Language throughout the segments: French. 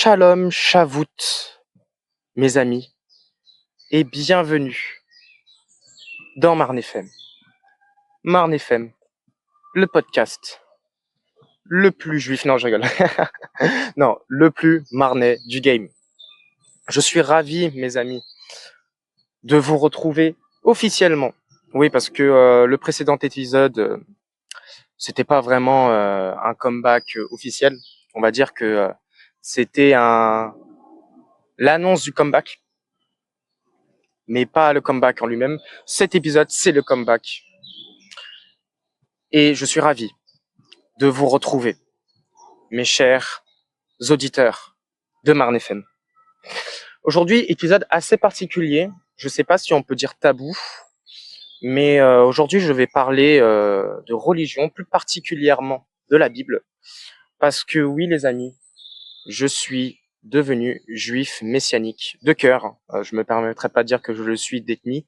Shalom, Shavut, mes amis, et bienvenue dans Marne FM. Marne FM, le podcast le plus juif, non je rigole, non, le plus marnais du game. Je suis ravi, mes amis, de vous retrouver officiellement. Oui, parce que le précédent épisode, c'était pas vraiment un comeback officiel. On va dire que c'était l'annonce du comeback, mais pas le comeback en lui-même. Cet épisode, c'est le comeback. Et je suis ravi de vous retrouver, mes chers auditeurs de Marne FM. Aujourd'hui, épisode assez particulier. Je ne sais pas si on peut dire tabou, mais aujourd'hui, je vais parler de religion, plus particulièrement de la Bible. Parce que oui, les amis, je suis devenu juif messianique de cœur. Je me permettrai pas de dire que je le suis d'ethnie.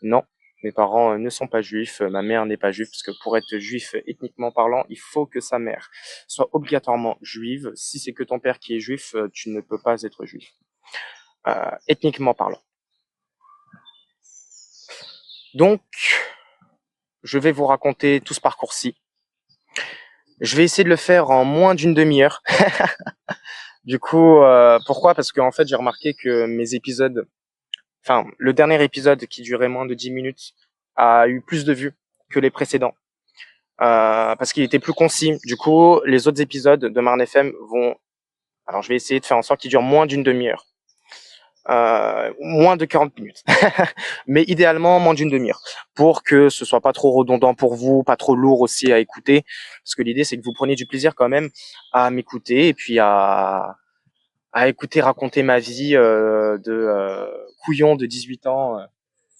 Non, mes parents ne sont pas juifs, ma mère n'est pas juive, parce que pour être juif ethniquement parlant, il faut que sa mère soit obligatoirement juive. Si c'est que ton père qui est juif, tu ne peux pas être juif, ethniquement parlant. Donc, je vais vous raconter tout ce parcours-ci. Je vais essayer de le faire en moins d'une demi-heure. Du coup, pourquoi? Parce qu'en fait, j'ai remarqué que mes épisodes, enfin, le dernier épisode qui durait moins de 10 minutes a eu plus de vues que les précédents. Parce qu'il était plus concis. Du coup, les autres épisodes de Marne FM vont... Alors, je vais essayer de faire en sorte qu'ils durent moins d'une demi-heure. Moins de 40 minutes. Mais idéalement, moins d'une demi-heure. Pour que ce soit pas trop redondant pour vous, pas trop lourd aussi à écouter. Parce que l'idée, c'est que vous preniez du plaisir quand même à m'écouter et puis à écouter raconter ma vie de couillon de 18 ans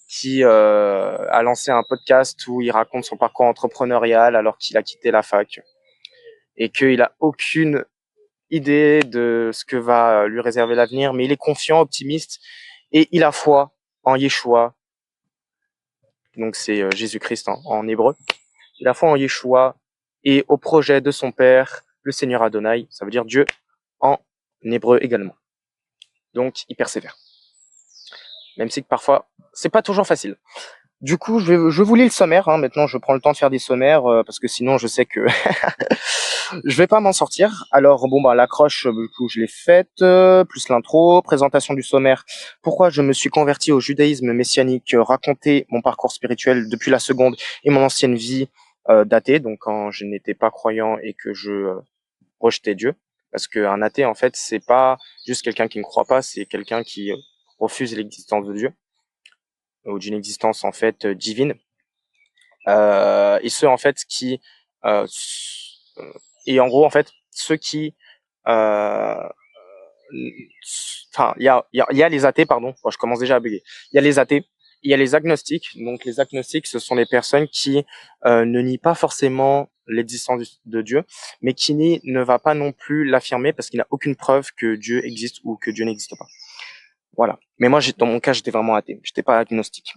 qui a lancé un podcast où il raconte son parcours entrepreneurial alors qu'il a quitté la fac et qu'il a aucune idée de ce que va lui réserver l'avenir, mais il est confiant, optimiste et il a foi en Yeshua. Donc c'est Jésus-Christ en hébreu. Il a foi en Yeshua et au projet de son père, le Seigneur Adonai, ça veut dire Dieu en hébreu également. Donc il persévère. Même si que parfois, c'est pas toujours facile. Du coup, je vous lis le sommaire. Hein. Maintenant, je prends le temps de faire des sommaires parce que sinon, je sais que je vais pas m'en sortir. Alors, bon, bah, l'accroche, du coup, je l'ai faite, plus l'intro, présentation du sommaire. Pourquoi je me suis converti au judaïsme messianique, raconter mon parcours spirituel depuis la seconde et mon ancienne vie d'athée, donc quand je n'étais pas croyant et que je rejetais Dieu. Parce qu'un athée, en fait, c'est pas juste quelqu'un qui ne croit pas, c'est quelqu'un qui refuse l'existence de Dieu ou d'une existence en fait divine. Et ceux en fait qui et en gros en fait ceux qui enfin il y a les athées pardon, bon, je commence déjà à bugger. Il y a les athées, il y a les agnostiques. Donc les agnostiques, ce sont les personnes qui ne nient pas forcément l'existence de Dieu, mais qui ne va pas non plus l'affirmer parce qu'il n'a aucune preuve que Dieu existe ou que Dieu n'existe pas. Voilà. Mais moi, dans mon cas, j'étais vraiment athée. J'étais pas agnostique.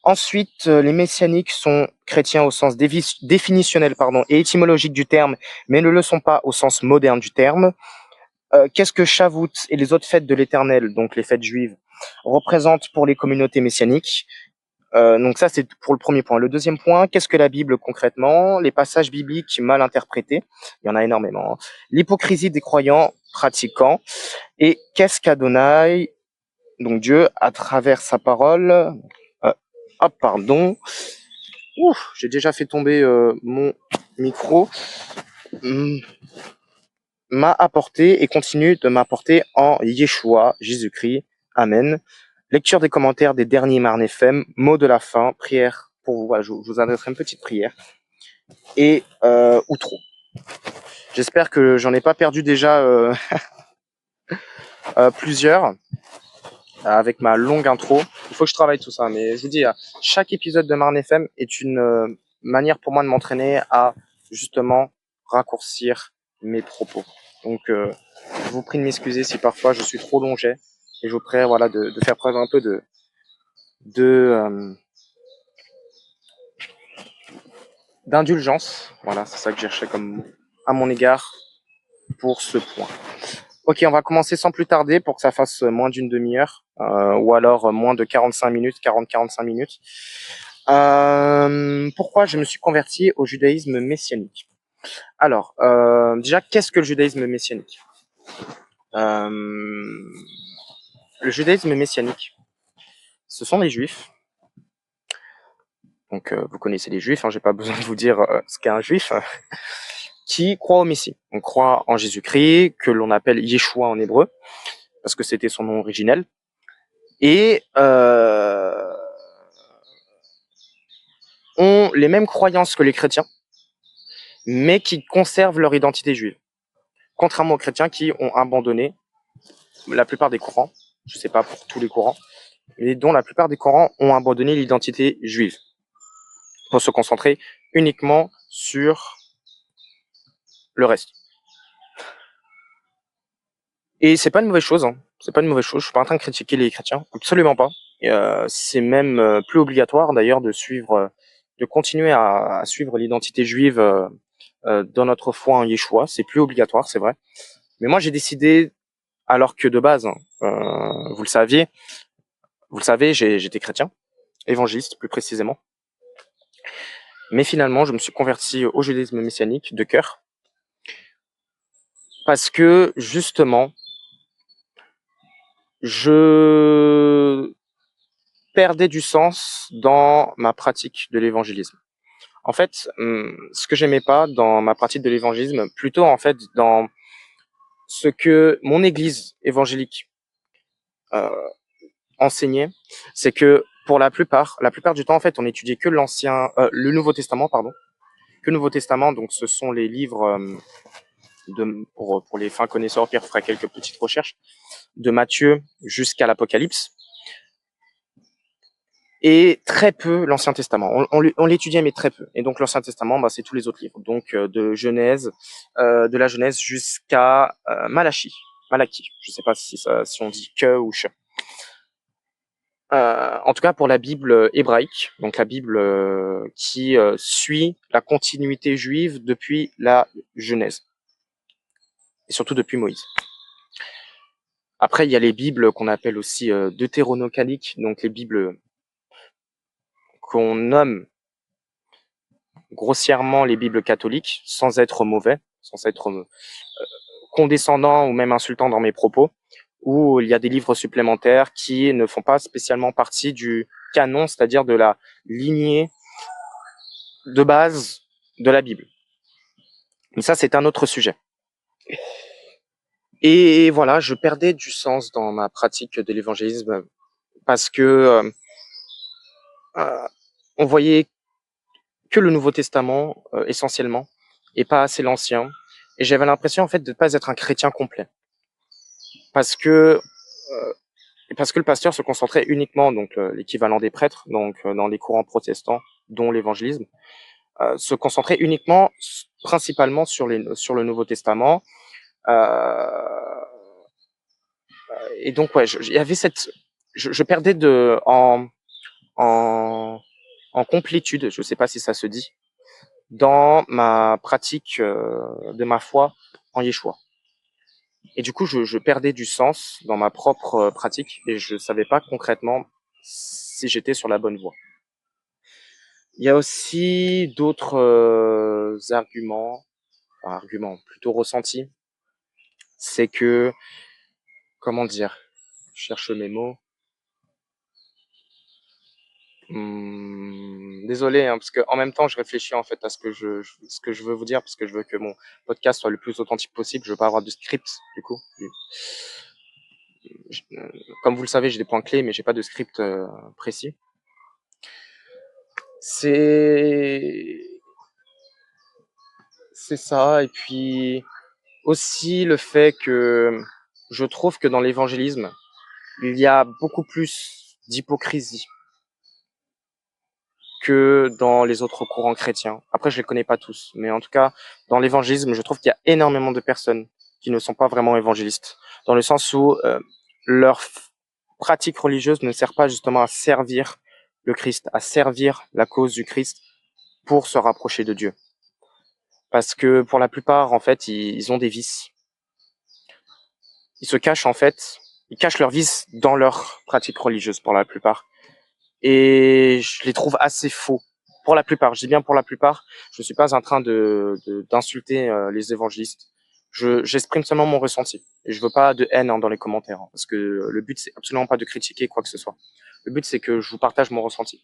Ensuite, les messianiques sont chrétiens au sens définitionnel et étymologique du terme, mais ne le sont pas au sens moderne du terme. Qu'est-ce que Shavuot et les autres fêtes de l'Éternel, donc les fêtes juives, représentent pour les communautés messianiques? Donc ça, c'est pour le premier point. Le deuxième point, qu'est-ce que la Bible concrètement? Les passages bibliques mal interprétés, il y en a énormément. Hein. L'hypocrisie des croyants pratiquants. Et qu'est-ce qu'Adonai, donc Dieu, à travers sa parole... pardon. Ouf, j'ai déjà fait tomber mon micro. M'a apporté et continue de m'apporter en Yeshua, Jésus-Christ. Amen. Lecture des commentaires des derniers Marne FM, mot de la fin, prière pour vous. Voilà, je vous adresserai une petite prière. Et outro. J'espère que j'en ai pas perdu déjà plusieurs avec ma longue intro. Il faut que je travaille tout ça, mais je vous dis, chaque épisode de Marne FM est une manière pour moi de m'entraîner à justement raccourcir mes propos. Donc, je vous prie de m'excuser si parfois je suis trop longé et je vous prie voilà, de faire preuve un peu d'indulgence. Voilà, c'est ça que je cherchais comme à mon égard pour ce point. Ok, on va commencer sans plus tarder pour que ça fasse moins d'une demi-heure, ou alors moins de 45 minutes, 40-45 minutes. Pourquoi je me suis converti au judaïsme messianique? Alors, déjà, qu'est-ce que le judaïsme messianique? euh, Le judaïsme messianique, ce sont les juifs. Donc, vous connaissez les juifs, hein, j'ai pas besoin de vous dire ce qu'est un juif, qui croit au Messie. On croit en Jésus-Christ, que l'on appelle Yeshua en hébreu, parce que c'était son nom originel. Et ont les mêmes croyances que les chrétiens, mais qui conservent leur identité juive. Contrairement aux chrétiens qui ont abandonné la plupart des courants, je ne sais pas pour tous les courants, mais dont la plupart des courants ont abandonné l'identité juive pour se concentrer uniquement sur le reste. Et c'est pas une mauvaise chose, hein. C'est pas une mauvaise chose. Je suis pas en train de critiquer les chrétiens, absolument pas. C'est même plus obligatoire d'ailleurs de suivre, de continuer à suivre l'identité juive dans notre foi en Yeshua. C'est plus obligatoire, c'est vrai. Mais moi, j'ai décidé, alors que de base, vous le saviez, vous le savez, j'étais chrétien, évangéliste plus précisément. Mais finalement, je me suis converti au judaïsme messianique de cœur, parce que justement, je perdais du sens dans ma pratique de l'évangélisme. En fait, ce que j'aimais pas dans ma pratique de l'évangélisme, plutôt en fait dans ce que mon église évangélique euh, enseignait, c'est que pour la plupart du temps, en fait, on étudiait que le Nouveau Testament, pardon, que le Nouveau Testament. Donc, ce sont les livres pour les fins connaisseurs. Pierre fera quelques petites recherches de Matthieu jusqu'à l'Apocalypse. Et très peu l'Ancien Testament. On l'étudiait, mais très peu. Et donc l'Ancien Testament, c'est tous les autres livres. Donc de Genèse, de la Genèse jusqu'à Malachie. Malachie. Je ne sais pas si on dit que ou che. En tout cas pour la Bible hébraïque, donc la Bible qui suit la continuité juive depuis la Genèse. Et surtout depuis Moïse. Après, il y a les Bibles qu'on appelle aussi deutéronocaliques, donc les Bibles qu'on nomme grossièrement les Bibles catholiques, sans être mauvais, sans être condescendant ou même insultant dans mes propos, où il y a des livres supplémentaires qui ne font pas spécialement partie du canon, c'est-à-dire de la lignée de base de la Bible. Mais ça, c'est un autre sujet. Et voilà, je perdais du sens dans ma pratique de l'évangélisme parce que on voyait que le Nouveau Testament essentiellement et pas assez l'Ancien. Et j'avais l'impression en fait de ne pas être un chrétien complet parce que le pasteur se concentrait uniquement, donc l'équivalent des prêtres, donc dans les courants protestants, dont l'évangélisme, se concentrait uniquement, principalement sur le Nouveau Testament. Et donc ouais, il y avait je perdais en complétude, je ne sais pas si ça se dit, dans ma pratique de ma foi en Yeshua. Et du coup, je perdais du sens dans ma propre pratique et je savais pas concrètement si j'étais sur la bonne voie. Il y a aussi d'autres arguments plutôt ressentis. C'est que, comment dire, je cherche mes mots. Désolé, hein, parce que en même temps, je réfléchis en fait à ce que je veux vous dire, parce que je veux que mon podcast soit le plus authentique possible. Je veux pas avoir de script, du coup. Comme vous le savez, j'ai des points clés, mais j'ai pas de script précis. C'est ça, et puis aussi le fait que je trouve que dans l'évangélisme, il y a beaucoup plus d'hypocrisie que dans les autres courants chrétiens. Après, je les connais pas tous, mais en tout cas, dans l'évangélisme, je trouve qu'il y a énormément de personnes qui ne sont pas vraiment évangélistes, dans le sens où leur pratique religieuse ne sert pas justement à servir le Christ, à servir la cause du Christ pour se rapprocher de Dieu. Parce que pour la plupart, en fait, ils ont des vices. ils se cachent en fait, ils cachent leur vice dans leur pratique religieuse pour la plupart. Et je les trouve assez faux. Pour la plupart, je dis bien pour la plupart, je ne suis pas en train d'insulter les évangélistes. J'exprime seulement mon ressenti. Et je veux pas de haine dans les commentaires, parce que le but c'est absolument pas de critiquer quoi que ce soit. Le but c'est que je vous partage mon ressenti,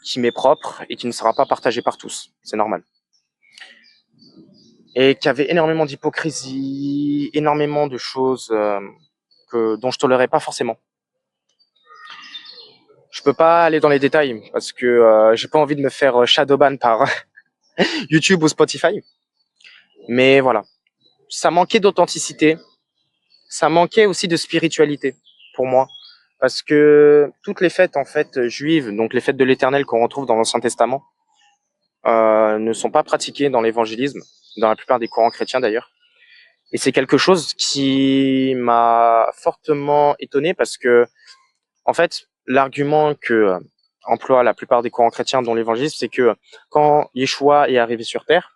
qui m'est propre et qui ne sera pas partagé par tous. C'est normal. Et qui avait énormément d'hypocrisie, énormément de choses dont je tolérais pas forcément. Je peux pas aller dans les détails parce que j'ai pas envie de me faire shadowban par YouTube ou Spotify. Mais voilà, ça manquait d'authenticité, ça manquait aussi de spiritualité pour moi. Parce que toutes les fêtes en fait juives, donc les fêtes de l'Éternel qu'on retrouve dans l'Ancien Testament, ne sont pas pratiquées dans l'évangélisme, dans la plupart des courants chrétiens d'ailleurs. Et c'est quelque chose qui m'a fortement étonné parce que, en fait, l'argument que emploient la plupart des courants chrétiens dans l'évangélisme, c'est que quand Yeshua est arrivé sur Terre,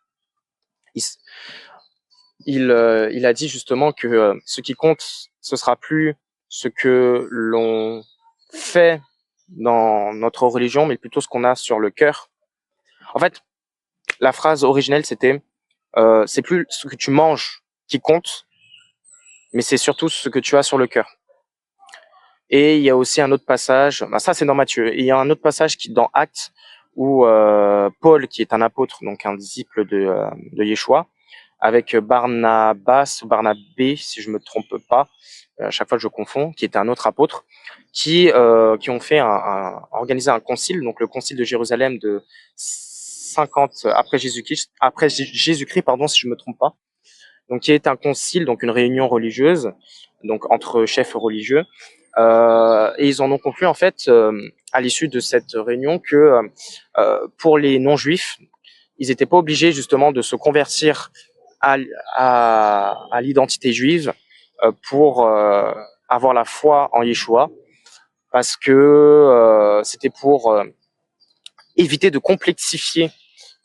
il a dit justement que ce qui compte, ce sera plus ce que l'on fait dans notre religion, mais plutôt ce qu'on a sur le cœur. En fait, la phrase originelle, c'était c'est plus ce que tu manges qui compte, mais c'est surtout ce que tu as sur le cœur. Et il y a aussi un autre passage, bah ça c'est dans Matthieu, et il y a un autre passage qui dans Actes où Paul, qui est un apôtre, donc un disciple de Yeshua, avec Barnabas ou Barnabé, si je me trompe pas, à chaque fois je confonds, qui était un autre apôtre, qui ont fait organisé un concile, donc le concile de Jérusalem de 50 après Jésus-Christ, pardon, si je me trompe pas. Donc qui est un concile, donc une réunion religieuse, donc entre chefs religieux, et ils en ont conclu en fait à l'issue de cette réunion que pour les non-juifs, ils n'étaient pas obligés justement de se convertir à l'identité juive pour avoir la foi en Yeshua, parce que c'était pour éviter de complexifier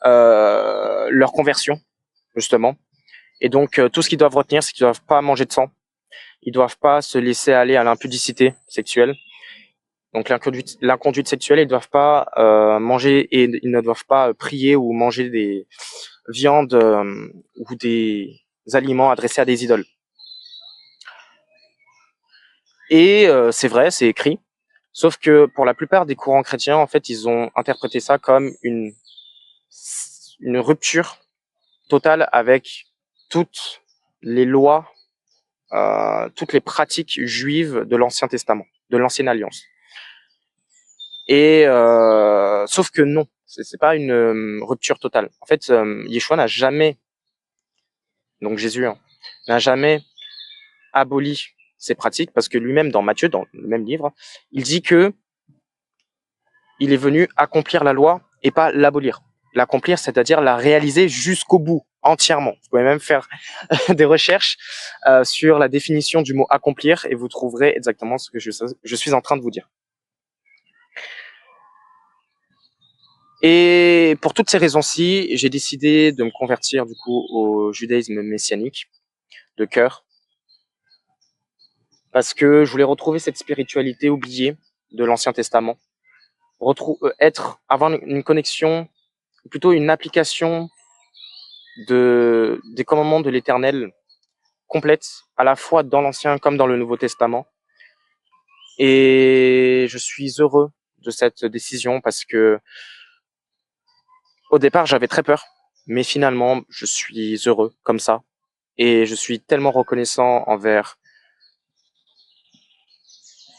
leur conversion, justement. Et donc, tout ce qu'ils doivent retenir, c'est qu'ils ne doivent pas manger de sang, ils ne doivent pas se laisser aller à l'impudicité sexuelle. Donc, l'inconduite sexuelle, ils ne doivent pas manger et ils ne doivent pas prier ou manger des viandes ou des aliments adressés à des idoles. Et c'est vrai, c'est écrit. Sauf que pour la plupart des courants chrétiens, en fait, ils ont interprété ça comme une rupture totale avec toutes les lois, toutes les pratiques juives de l'Ancien Testament, de l'Ancienne Alliance. Et sauf que non, c'est pas une rupture totale. En fait, Yeshua n'a jamais, donc Jésus, hein, n'a jamais aboli ces pratiques parce que lui-même dans Matthieu, dans le même livre, il dit que il est venu accomplir la loi et pas l'abolir. L'accomplir, c'est-à-dire la réaliser jusqu'au bout, entièrement. Vous pouvez même faire des recherches sur la définition du mot accomplir et vous trouverez exactement ce que je suis en train de vous dire. Et pour toutes ces raisons-ci, j'ai décidé de me convertir du coup au judaïsme messianique de cœur, parce que je voulais retrouver cette spiritualité oubliée de l'Ancien Testament, avoir une connexion, plutôt une application des commandements de l'Éternel complète, à la fois dans l'Ancien comme dans le Nouveau Testament. Et je suis heureux de cette décision parce que au départ j'avais très peur, mais finalement je suis heureux comme ça. Et je suis tellement reconnaissant envers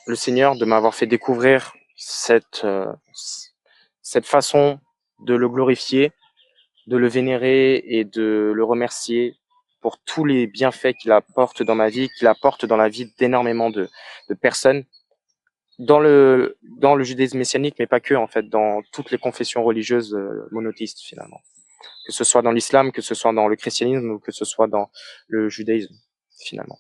le Seigneur de m'avoir fait découvrir cette façon de le glorifier, de le vénérer et de le remercier pour tous les bienfaits qu'il apporte dans ma vie, qu'il apporte dans la vie d'énormément de personnes, dans le judaïsme messianique, mais pas que, en fait, dans toutes les confessions religieuses monothéistes, finalement. Que ce soit dans l'islam, que ce soit dans le christianisme ou que ce soit dans le judaïsme, finalement.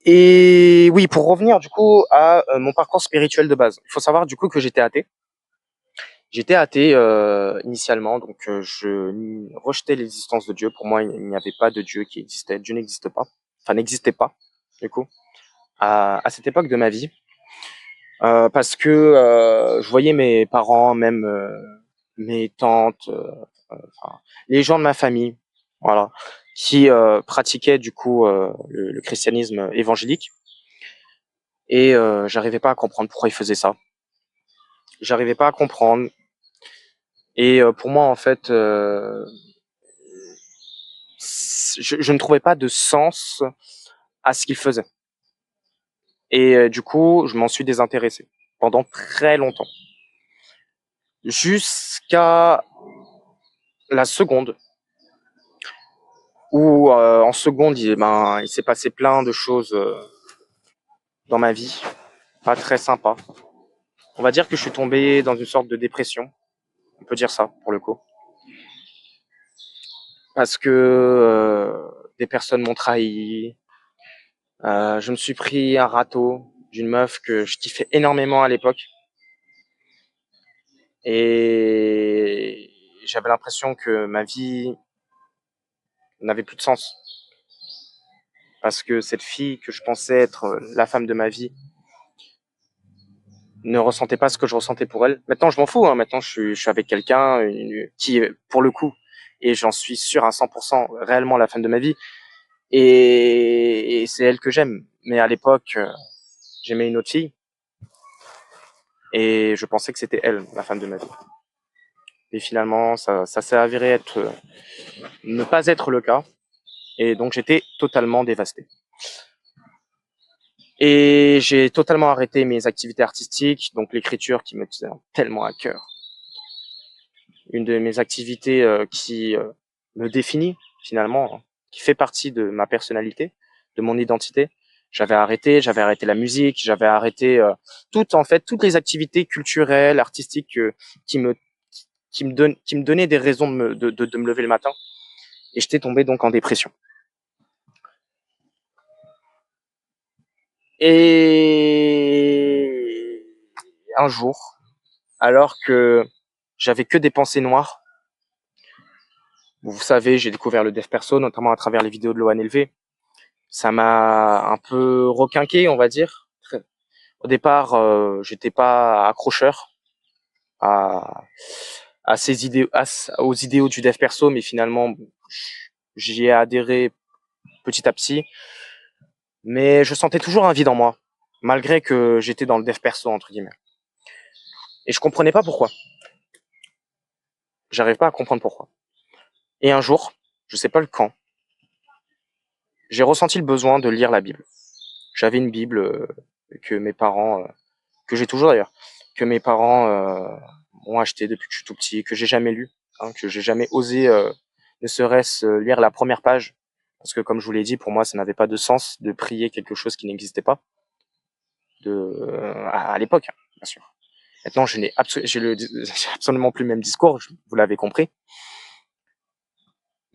Et oui, pour revenir du coup à mon parcours spirituel de base, il faut savoir du coup que j'étais athée. J'étais athée initialement, donc je rejetais l'existence de Dieu. Pour moi, il n'y avait pas de Dieu qui existait. Dieu n'existe pas. Enfin, n'existait pas, du coup, à cette époque de ma vie. Parce que je voyais mes parents, même mes tantes, enfin, les gens de ma famille, voilà, qui pratiquaient du coup le christianisme évangélique. Et j'arrivais pas à comprendre pourquoi ils faisaient ça. J'arrivais pas à comprendre. Et pour moi, en fait, je ne trouvais pas de sens à ce qu'ils faisaient. Et du coup, je m'en suis désintéressé pendant très longtemps. Jusqu'à la seconde où, en seconde, il s'est passé plein de choses dans ma vie, pas très sympa. On va dire que je suis tombé dans une sorte de dépression. On peut dire ça, pour le coup. Parce que des personnes m'ont trahi. Je me suis pris un râteau d'une meuf que je kiffais énormément à l'époque. Et j'avais l'impression que ma vie n'avait plus de sens. Parce que cette fille que je pensais être la femme de ma vie ne ressentait pas ce que je ressentais pour elle. Maintenant, je m'en fous. Hein. Maintenant, je suis avec quelqu'un qui, pour le coup, et j'en suis sûr à 100%, réellement la femme de ma vie. Et c'est elle que j'aime. Mais à l'époque, j'aimais une autre fille. Et je pensais que c'était elle, la femme de ma vie. Et finalement, ça s'est avéré être, ne pas être le cas. Et donc, j'étais totalement dévasté. Et j'ai totalement arrêté mes activités artistiques, donc l'écriture qui me tient tellement à cœur. Une de mes activités qui me définit finalement, hein, qui fait partie de ma personnalité, de mon identité. J'avais arrêté la musique, j'avais arrêté toutes les activités culturelles, artistiques qui me qui me donnaient des raisons de me lever le matin. Et j'étais tombé donc en dépression. Et un jour, alors que j'avais que des pensées noires, vous savez, j'ai découvert le dev perso, notamment à travers les vidéos de Loan LV. Ça m'a un peu requinqué, on va dire. Au départ, j'étais pas accrocheur à, à ces idées, aux idéaux du dev perso, mais finalement, j'y ai adhéré petit à petit. Mais je sentais toujours un vide en moi, malgré que j'étais dans le dev perso, entre guillemets. Et je comprenais pas pourquoi. J'arrive pas à comprendre pourquoi. Et un jour, je sais pas le quand, j'ai ressenti le besoin de lire la Bible. J'avais une Bible que mes parents, que j'ai toujours d'ailleurs, que mes parents ont acheté depuis que je suis tout petit, que j'ai jamais lu, hein, que j'ai jamais osé, ne serait-ce lire la première page, parce que comme je vous l'ai dit, pour moi, ça n'avait pas de sens de prier quelque chose qui n'existait pas, à l'époque, hein, bien sûr. Maintenant, j'ai absolument plus le même discours, vous l'avez compris.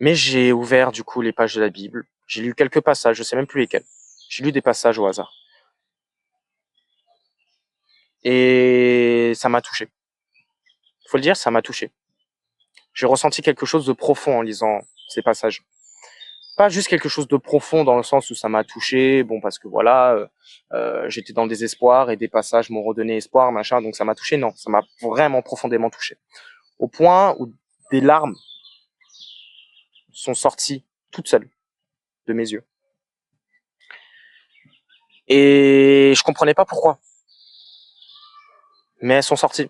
Mais j'ai ouvert du coup les pages de la Bible. J'ai lu quelques passages, je sais même plus lesquels. J'ai lu des passages au hasard. Et ça m'a touché. Il faut le dire, ça m'a touché. J'ai ressenti quelque chose de profond en lisant ces passages. Pas juste quelque chose de profond dans le sens où ça m'a touché, bon parce que voilà, j'étais dans le désespoir et des passages m'ont redonné espoir, machin, donc ça m'a touché. Non, ça m'a vraiment profondément touché. Au point où des larmes sont sorties toutes seules de mes yeux. Et je comprenais pas pourquoi, mais elles sont sorties.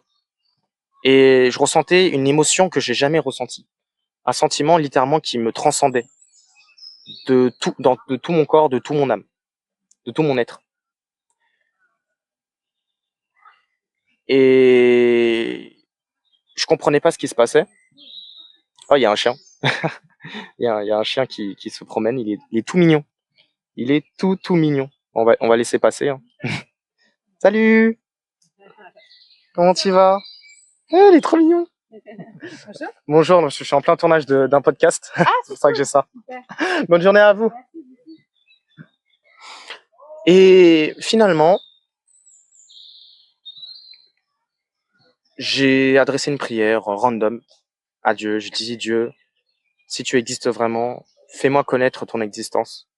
Et je ressentais une émotion que j'ai jamais ressentie. Un sentiment littéralement qui me transcendait de tout mon corps, de tout mon âme, de tout mon être. Et je comprenais pas ce qui se passait. Oh, il y a un chien. Il y a un chien qui se promène. Il est tout mignon. Il est tout mignon. On va laisser passer. Hein. Salut. Comment tu vas? Il est trop mignon. Bonjour, je suis en plein tournage d'un podcast. Ah, c'est pour ça que j'ai ça. Super. Bonne journée à vous. Et finalement, j'ai adressé une prière random à Dieu. Je dis Dieu, si tu existes vraiment, fais-moi connaître ton existence.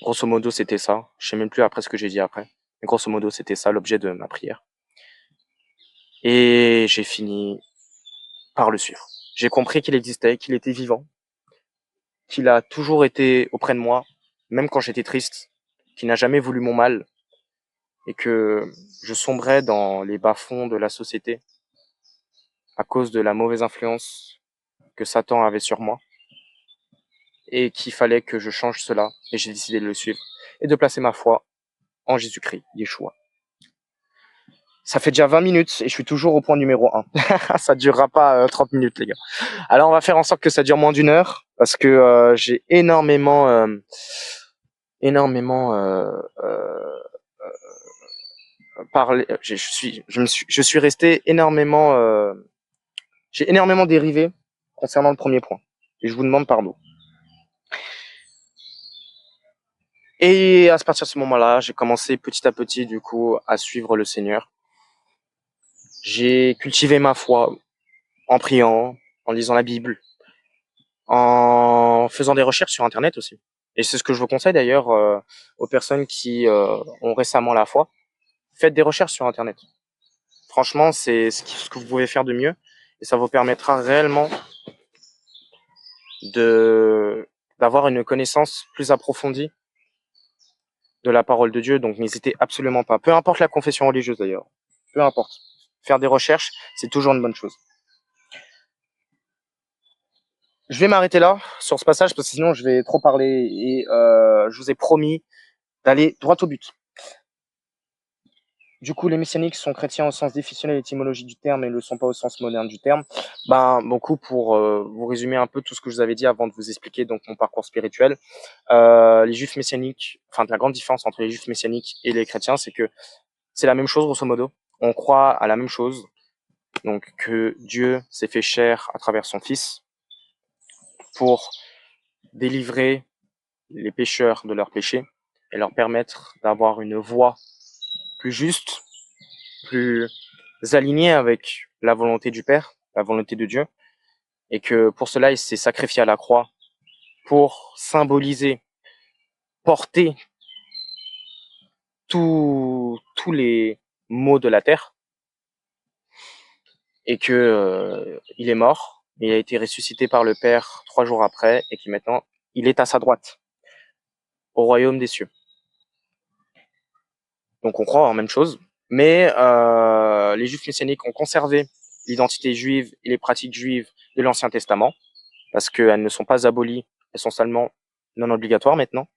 Grosso modo, c'était ça. Je sais même plus après ce que j'ai dit après. Mais grosso modo, c'était ça l'objet de ma prière. Et j'ai fini par le suivre. J'ai compris qu'il existait, qu'il était vivant, qu'il a toujours été auprès de moi, même quand j'étais triste, qu'il n'a jamais voulu mon mal, et que je sombrais dans les bas-fonds de la société à cause de la mauvaise influence que Satan avait sur moi, et qu'il fallait que je change cela, et j'ai décidé de le suivre, et de placer ma foi en Jésus-Christ, Yeshua. Ça fait déjà 20 minutes et je suis toujours au point numéro 1. Ça durera pas 30 minutes, les gars. Alors, on va faire en sorte que ça dure moins d'une heure parce que j'ai énormément parlé. Je suis resté énormément. J'ai énormément dérivé concernant le premier point et je vous demande pardon. Et à partir de ce moment-là, j'ai commencé petit à petit, du coup, à suivre le Seigneur. J'ai cultivé ma foi en priant, en lisant la Bible, en faisant des recherches sur Internet aussi. Et c'est ce que je vous conseille d'ailleurs aux personnes qui ont récemment la foi. Faites des recherches sur Internet. Franchement, c'est ce que vous pouvez faire de mieux. Et ça vous permettra réellement de d'avoir une connaissance plus approfondie de la parole de Dieu. Donc n'hésitez absolument pas. Peu importe la confession religieuse d'ailleurs. Peu importe. Faire des recherches, c'est toujours une bonne chose. Je vais m'arrêter là sur ce passage parce que sinon je vais trop parler et je vous ai promis d'aller droit au but. Du coup, les messianiques sont chrétiens au sens définitionné et étymologique du terme et ne le sont pas au sens moderne du terme. Beaucoup pour vous résumer un peu tout ce que je vous avais dit avant de vous expliquer donc mon parcours spirituel. Les juifs messianiques, enfin la grande différence entre les juifs messianiques et les chrétiens, c'est que c'est la même chose grosso modo. On croit à la même chose, donc que Dieu s'est fait chair à travers son Fils pour délivrer les pécheurs de leurs péchés et leur permettre d'avoir une voie plus juste, plus alignée avec la volonté du Père, la volonté de Dieu, et que pour cela, il s'est sacrifié à la croix pour symboliser, porter tous les maux de la terre, et que il est mort, et il a été ressuscité par le Père 3 jours après, et qui maintenant, il est à sa droite, au royaume des cieux. Donc on croit en même chose, mais les juifs messianiques ont conservé l'identité juive et les pratiques juives de l'Ancien Testament, parce qu'elles ne sont pas abolies, elles sont seulement non obligatoires maintenant,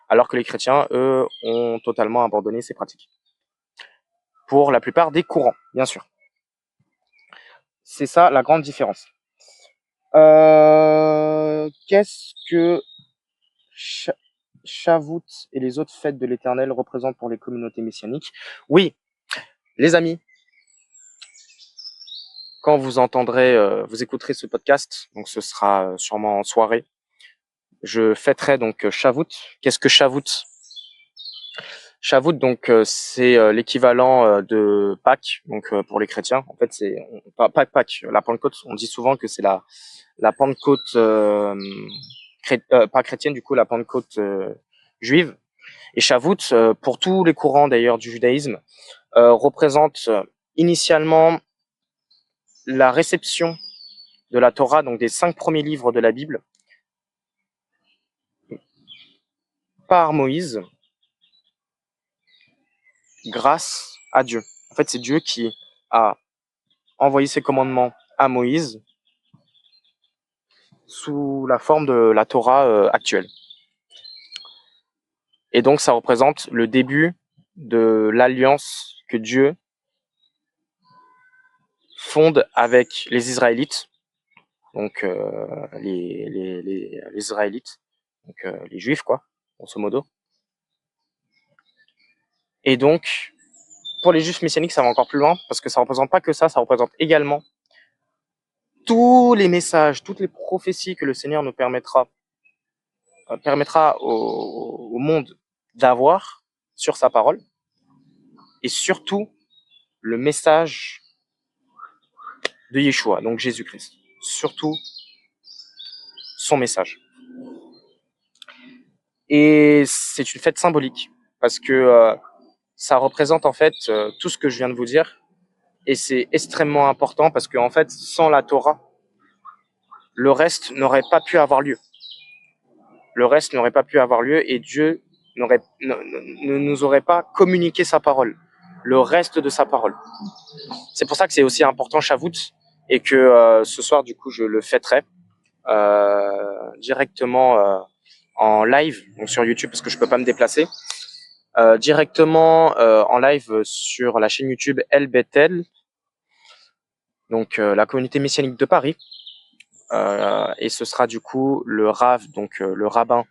alors que les chrétiens, eux, ont totalement abandonné ces pratiques. Pour la plupart des courants, bien sûr. C'est ça la grande différence. Qu'est-ce que Shavuot et les autres fêtes de l'Éternel représentent pour les communautés messianiques? Oui, les amis, quand vous entendrez, vous écouterez ce podcast, donc ce sera sûrement en soirée, je fêterai donc Shavuot. Qu'est-ce que Shavuot? Shavuot, donc c'est l'équivalent de Pâques, donc pour les chrétiens. En fait, c'est pas Pâques, la Pentecôte. On dit souvent que c'est la Pentecôte pas chrétienne, du coup la Pentecôte juive. Et Shavuot, pour tous les courants d'ailleurs du judaïsme, représente initialement la réception de la Torah, donc des 5 premiers livres de la Bible, par Moïse, grâce à Dieu. En fait, c'est Dieu qui a envoyé ses commandements à Moïse sous la forme de la Torah actuelle. Et donc, ça représente le début de l'alliance que Dieu fonde avec les Israélites, donc les Israélites, donc les Juifs, quoi, grosso modo. Et donc, pour les Juifs messianiques, ça va encore plus loin, parce que ça représente pas que ça représente également tous les messages, toutes les prophéties que le Seigneur nous permettra au monde d'avoir sur sa parole, et surtout le message de Yeshua, donc Jésus-Christ. Surtout son message. Et c'est une fête symbolique parce que ça représente en fait tout ce que je viens de vous dire. Et c'est extrêmement important parce qu'en fait, sans la Torah, le reste n'aurait pas pu avoir lieu. Le reste n'aurait pas pu avoir lieu et Dieu ne nous aurait pas communiqué sa parole, le reste de sa parole. C'est pour ça que c'est aussi important Shavuot et que ce soir, du coup, je le fêterai directement en live, donc sur YouTube parce que je peux pas me déplacer, directement en live sur la chaîne YouTube El Bethel, donc la communauté messianique de Paris. Et ce sera du coup le Rav, donc le rabbin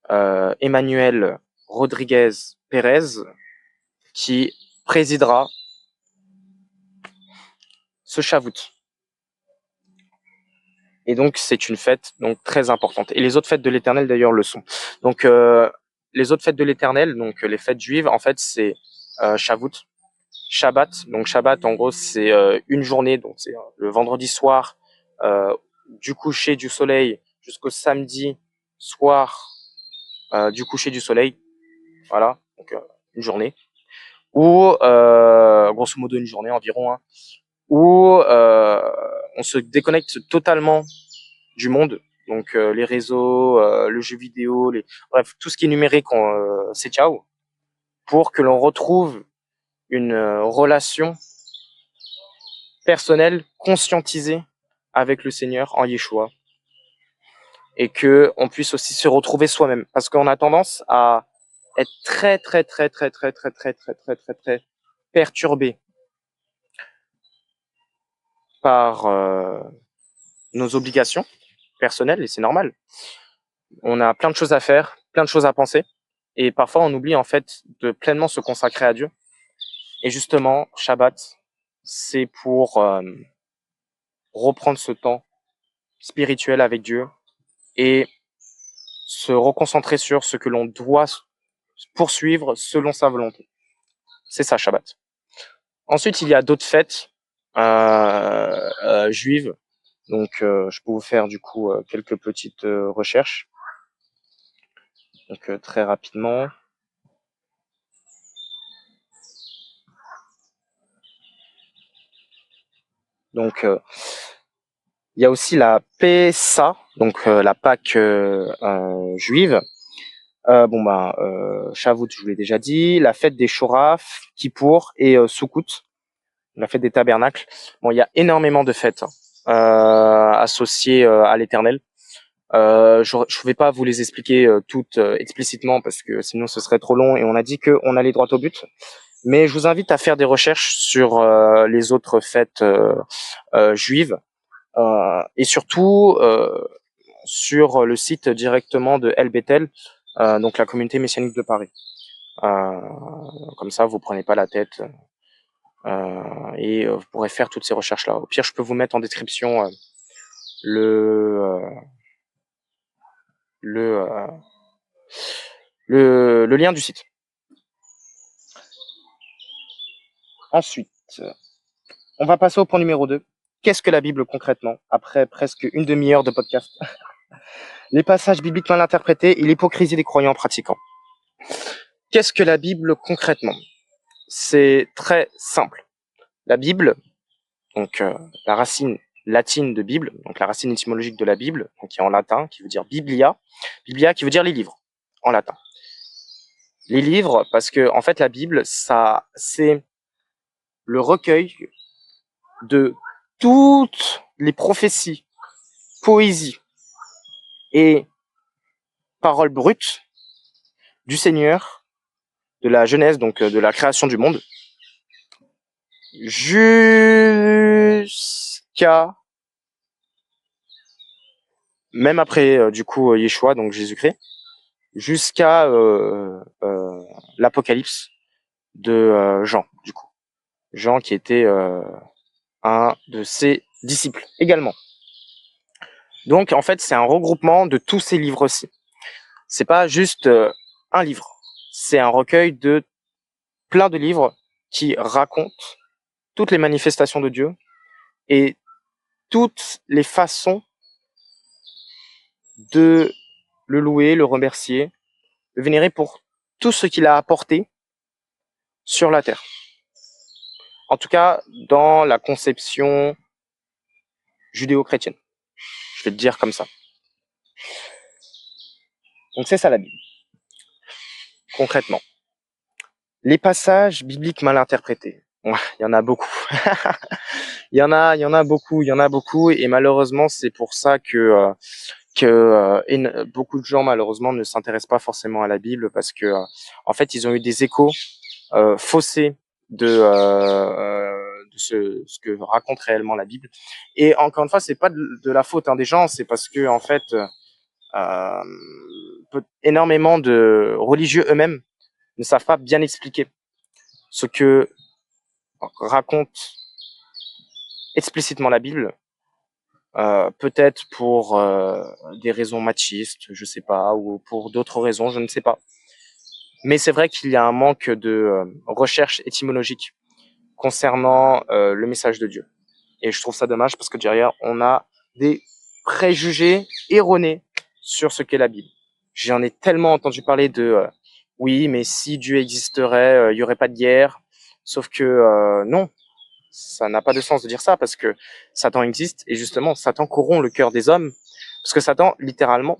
Emmanuel Rodriguez Pérez, qui présidera ce Shavuot. Et donc c'est une fête donc très importante. Et les autres fêtes de l'Éternel d'ailleurs le sont. Donc les autres fêtes de l'Éternel, donc les fêtes juives, en fait c'est Shavuot, Shabbat. Donc Shabbat en gros c'est une journée, donc c'est le vendredi soir du coucher du soleil jusqu'au samedi soir du coucher du soleil. Voilà, donc une journée. Ou grosso modo une journée environ, hein, où on se déconnecte totalement du monde, donc les réseaux, le jeu vidéo, bref, tout ce qui est numérique, c'est ciao, pour que l'on retrouve une relation personnelle, conscientisée avec le Seigneur en Yeshua, et que on puisse aussi se retrouver soi-même, parce qu'on a tendance à être très très très très très très très très très très très perturbé par nos obligations personnelles, et c'est normal. On a plein de choses à faire, plein de choses à penser, et parfois on oublie en fait de pleinement se consacrer à Dieu. Et justement, Shabbat, c'est pour reprendre ce temps spirituel avec Dieu et se reconcentrer sur ce que l'on doit poursuivre selon sa volonté. C'est ça, Shabbat. Ensuite, il y a d'autres fêtes juives. Donc, je peux vous faire du coup quelques petites recherches. Donc, très rapidement. Donc, il y a aussi la Pessa, donc la Pâque juive. Shavuot, je vous l'ai déjà dit. La fête des Shoraf, Kippour et Soukout, la fête des tabernacles. Bon, il y a énormément de fêtes associées à l'Éternel. Je ne vais pas vous les expliquer toutes explicitement parce que sinon ce serait trop long et on a dit qu'on allait droit au but. Mais je vous invite à faire des recherches sur les autres fêtes juives et surtout sur le site directement de El Bethel, donc la communauté messianique de Paris. Comme ça, vous prenez pas la tête et vous pourrez faire toutes ces recherches-là. Au pire, je peux vous mettre en description le, le, le lien du site. Ensuite, on va passer au point numéro 2. Qu'est-ce que la Bible concrètement, après presque une demi-heure de podcast? Les passages bibliques mal interprétés et l'hypocrisie des croyants pratiquants. Qu'est-ce que la Bible concrètement? C'est très simple. La Bible, donc la racine latine de Bible, donc la racine étymologique de la Bible, donc qui est en latin, qui veut dire Biblia, Biblia qui veut dire les livres, en latin. Les livres, parce que en fait la Bible, ça, c'est le recueil de toutes les prophéties, poésies et paroles brutes du Seigneur, de la Genèse, donc de la création du monde, jusqu'à, même après du coup Yeshua, donc Jésus-Christ, jusqu'à l'Apocalypse de Jean, du coup. Jean qui était un de ses disciples également. Donc en fait, c'est un regroupement de tous ces livres-ci. C'est pas juste un livre, c'est un recueil de plein de livres qui racontent toutes les manifestations de Dieu et toutes les façons de le louer, le remercier, le vénérer pour tout ce qu'il a apporté sur la terre. En tout cas, dans la conception judéo-chrétienne. Je vais te dire comme ça. Donc c'est ça la Bible. Concrètement. Les passages bibliques mal interprétés. Ouais, il y en a beaucoup. il y en a beaucoup, et malheureusement c'est pour ça que beaucoup de gens malheureusement ne s'intéressent pas forcément à la Bible, parce que en fait ils ont eu des échos faussés de ce que raconte réellement la Bible. Et encore une fois, c'est pas de la faute des gens, c'est parce que en fait énormément de religieux eux-mêmes ne savent pas bien expliquer ce que raconte explicitement la Bible, peut-être pour des raisons machistes, je sais pas, ou pour d'autres raisons, je ne sais pas. Mais c'est vrai qu'il y a un manque de recherche étymologique concernant le message de Dieu. Et je trouve ça dommage, parce que derrière, on a des préjugés erronés sur ce qu'est la Bible. J'en ai tellement entendu parler de oui, mais si Dieu existerait, il n'y aurait pas de guerre. Sauf que non, ça n'a pas de sens de dire ça, parce que Satan existe, et justement, Satan corrompt le cœur des hommes. Parce que Satan, littéralement,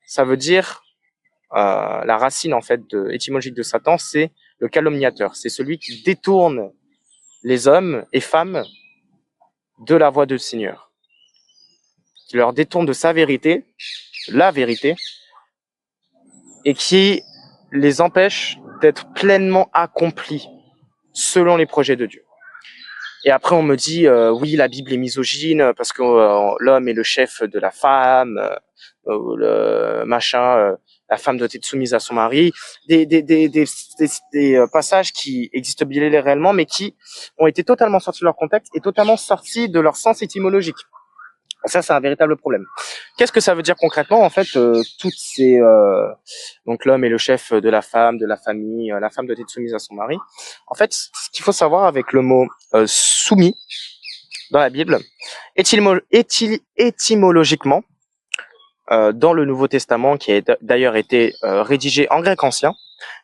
ça veut dire, la racine en fait étymologique de Satan, c'est le calomniateur. C'est celui qui détourne les hommes et femmes de la voie du Seigneur, qui leur détourne de sa vérité, la vérité, et qui les empêche d'être pleinement accomplis selon les projets de Dieu. Et après, on me dit, oui, la Bible est misogyne parce que l'homme est le chef de la femme, le machin, la femme doit être soumise à son mari. Des passages qui existent bien réellement, mais qui ont été totalement sortis de leur contexte et totalement sortis de leur sens étymologique. Ça, c'est un véritable problème. Qu'est-ce que ça veut dire concrètement? En fait, toutes ces donc l'homme est le chef de la femme, de la famille, la femme doit être soumise à son mari. En fait, ce qu'il faut savoir avec le mot soumis dans la Bible, étymologiquement, dans le Nouveau Testament, qui a d'ailleurs été rédigé en grec ancien,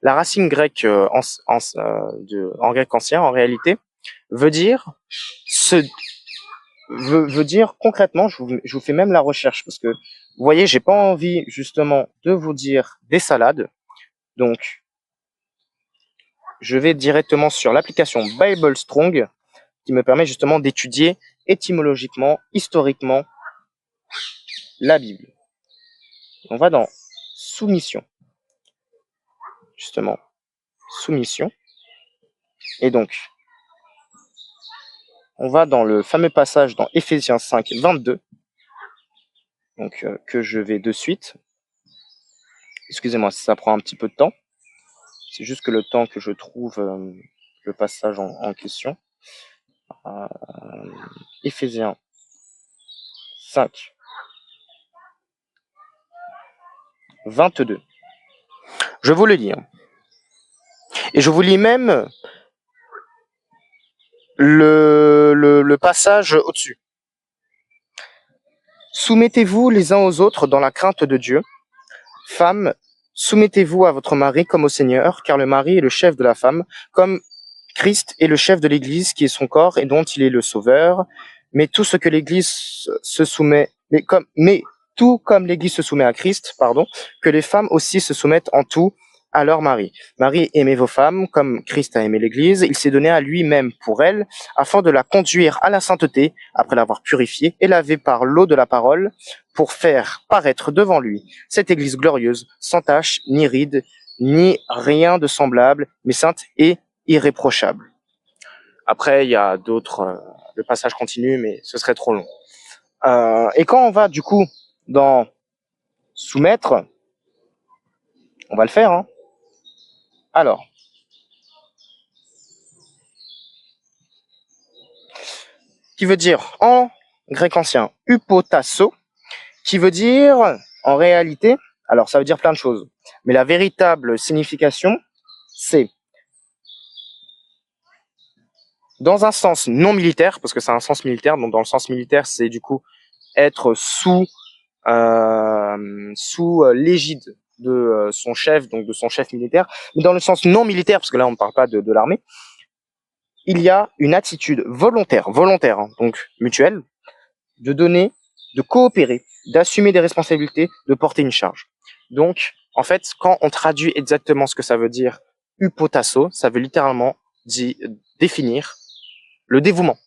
la racine grecque en grec ancien, en réalité, veut dire veut dire concrètement, je vous fais même la recherche, parce que vous voyez, j'ai pas envie justement de vous dire des salades, donc je vais directement sur l'application Bible Strong, qui me permet justement d'étudier étymologiquement, historiquement, la Bible. On va dans soumission, justement, soumission, et donc on va dans le fameux passage dans Éphésiens 5, 22, donc que je vais de suite. Excusez-moi si ça prend un petit peu de temps. C'est juste que le temps que je trouve le passage en question. Éphésiens 5, 22. Je vous le lis. Et je vous lis même le passage au-dessus. Soumettez-vous les uns aux autres dans la crainte de Dieu. Femmes, soumettez-vous à votre mari comme au Seigneur, car le mari est le chef de la femme, comme Christ est le chef de l'Église, qui est son corps et dont il est le sauveur. Mais tout ce que l'Église se soumet, mais tout comme l'Église se soumet à Christ, que les femmes aussi se soumettent en tout à leur mari. Marie, aimez vos femmes comme Christ a aimé l'Église. Il s'est donné à lui-même pour elle, afin de la conduire à la sainteté, après l'avoir purifiée et lavée par l'eau de la parole, pour faire paraître devant lui cette Église glorieuse, sans tache, ni ride, ni rien de semblable, mais sainte et irréprochable. Après, il y a d'autres, le passage continue, mais ce serait trop long. Et quand on va du coup dans soumettre, on va le faire. Hein. Alors, qui veut dire en grec ancien hypotasso, qui veut dire en réalité, alors ça veut dire plein de choses, mais la véritable signification, c'est Dans un sens non militaire, parce que c'est un sens militaire, donc dans le sens militaire, c'est du coup être sous l'égide de son chef, donc de son chef militaire. Mais dans le sens non militaire, parce que là on ne parle pas de l'armée, il y a une attitude volontaire, hein, donc mutuelle, de donner, de coopérer, d'assumer des responsabilités, de porter une charge. Donc, en fait, quand on traduit exactement ce que ça veut dire hupotasso, ça veut littéralement définir le dévouement.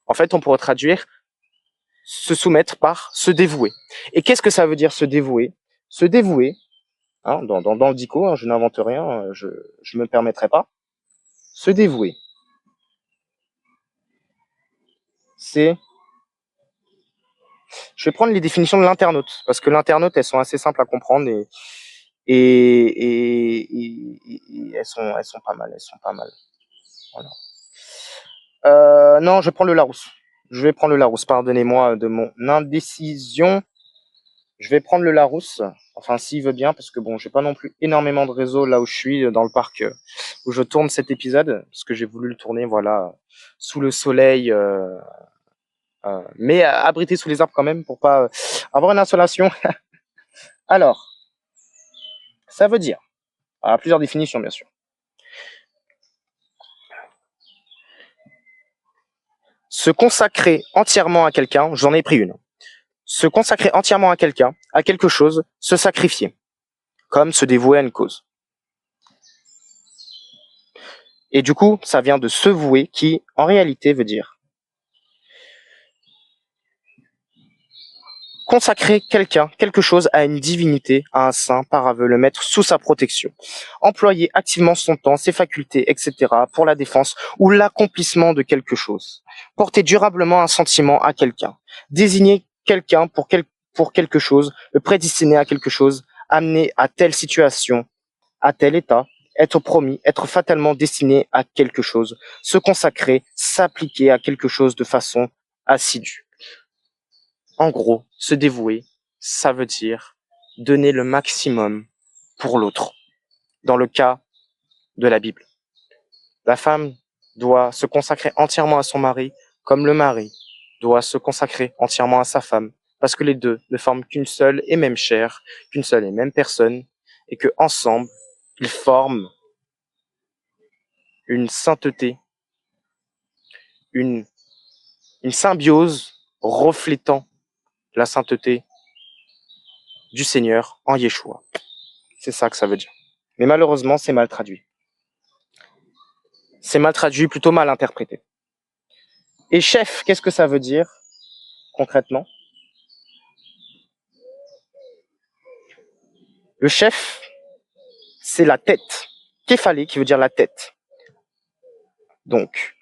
En fait, on pourrait traduire se soumettre par se dévouer. Et qu'est-ce que ça veut dire se dévouer? Se dévouer, hein, dans le dico, hein, je n'invente rien, je me permettrai pas. Se dévouer, c'est... Je vais prendre les définitions de l'internaute, parce que l'internaute, elles sont assez simples à comprendre et elles sont pas mal, Voilà. Non, je prends le Larousse. Je vais prendre le Larousse, pardonnez-moi de mon indécision. Je vais prendre le Larousse, enfin s'il veut bien, parce que bon, j'ai pas non plus énormément de réseau là où je suis, dans le parc où je tourne cet épisode, parce que j'ai voulu le tourner, voilà, sous le soleil, mais abrité sous les arbres quand même, pour pas avoir une insolation. Alors, ça veut dire, à plusieurs définitions bien sûr, se consacrer entièrement à quelqu'un, j'en ai pris une. Se consacrer entièrement à quelqu'un, à quelque chose, se sacrifier, comme se dévouer à une cause. Et du coup, ça vient de se vouer, qui en réalité veut dire consacrer quelqu'un, quelque chose à une divinité, à un saint, par aveu, le mettre sous sa protection. Employer activement son temps, ses facultés, etc. pour la défense ou l'accomplissement de quelque chose. Porter durablement un sentiment à quelqu'un. Désigner quelqu'un pour quelque chose, le prédestiner à quelque chose, amener à telle situation, à tel état, être promis, être fatalement destiné à quelque chose, se consacrer, s'appliquer à quelque chose de façon assidue. En gros, se dévouer, ça veut dire donner le maximum pour l'autre. Dans le cas de la Bible, la femme doit se consacrer entièrement à son mari, comme le mari doit se consacrer entièrement à sa femme, parce que les deux ne forment qu'une seule et même chair, qu'une seule et même personne, et que ensemble, ils forment une sainteté, une, une symbiose reflétant la sainteté du Seigneur en Yeshua. C'est ça que ça veut dire. Mais malheureusement, c'est mal traduit. C'est mal traduit, plutôt mal interprété. Et chef, qu'est-ce que ça veut dire concrètement? Le chef, c'est la tête. Képhalé, qui veut dire la tête. Donc,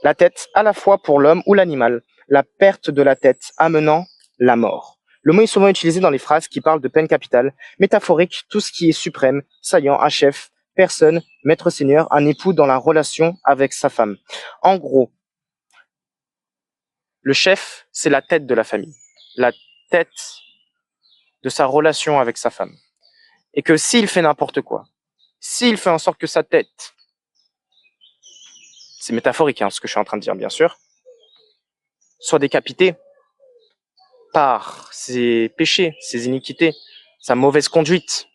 la tête à la fois pour l'homme ou l'animal, la perte de la tête amenant la mort. Le mot est souvent utilisé dans les phrases qui parlent de peine capitale, métaphorique, tout ce qui est suprême, saillant, un chef, personne, maître seigneur, un époux dans la relation avec sa femme. En gros, le chef, c'est la tête de la famille, la tête de sa relation avec sa femme. Et que s'il fait n'importe quoi, s'il fait en sorte que sa tête, c'est métaphorique, hein, ce que je suis en train de dire bien sûr, soit décapitée par ses péchés, ses iniquités, sa mauvaise conduite,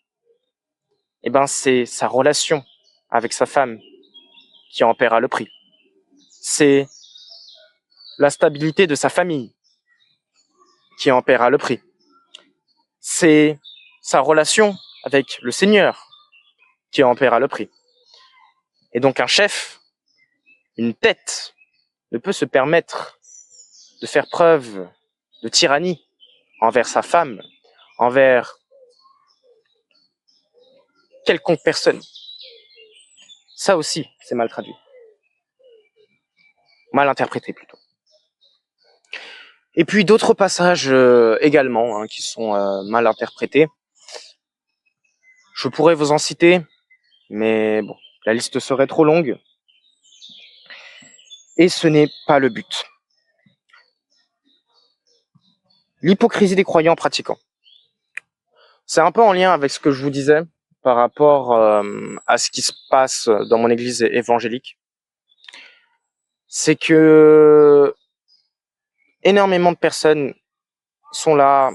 eh ben c'est sa relation avec sa femme qui en paiera le prix. C'est la stabilité de sa famille qui en paiera le prix. C'est sa relation avec le Seigneur qui en paiera le prix. Et donc un chef, une tête, ne peut se permettre de faire preuve de tyrannie envers sa femme, envers quelconque personne. Ça aussi, c'est mal traduit. Mal interprété plutôt. Et puis d'autres passages également qui sont mal interprétés. Je pourrais vous en citer, mais bon, la liste serait trop longue. Et ce n'est pas le but. L'hypocrisie des croyants pratiquants. C'est un peu en lien avec ce que je vous disais par rapport à ce qui se passe dans mon église évangélique. c'est que énormément de personnes sont là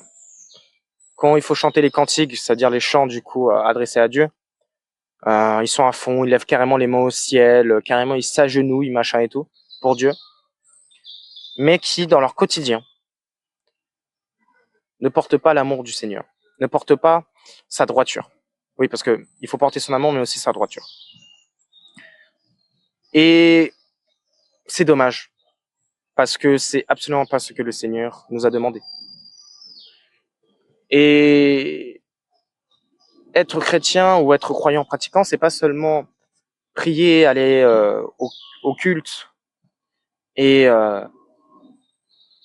quand il faut chanter les cantiques, c'est-à-dire les chants du coup adressés à Dieu. Ils sont à fond, ils lèvent carrément les mains au ciel, carrément ils s'agenouillent, machin et tout, pour Dieu, mais qui, dans leur quotidien, ne portent pas l'amour du Seigneur, ne portent pas sa droiture. Oui, parce que il faut porter son amour, mais aussi sa droiture. Et c'est dommage, parce que c'est absolument pas ce que le Seigneur nous a demandé. Et être chrétien ou être croyant pratiquant, c'est pas seulement prier, aller au culte et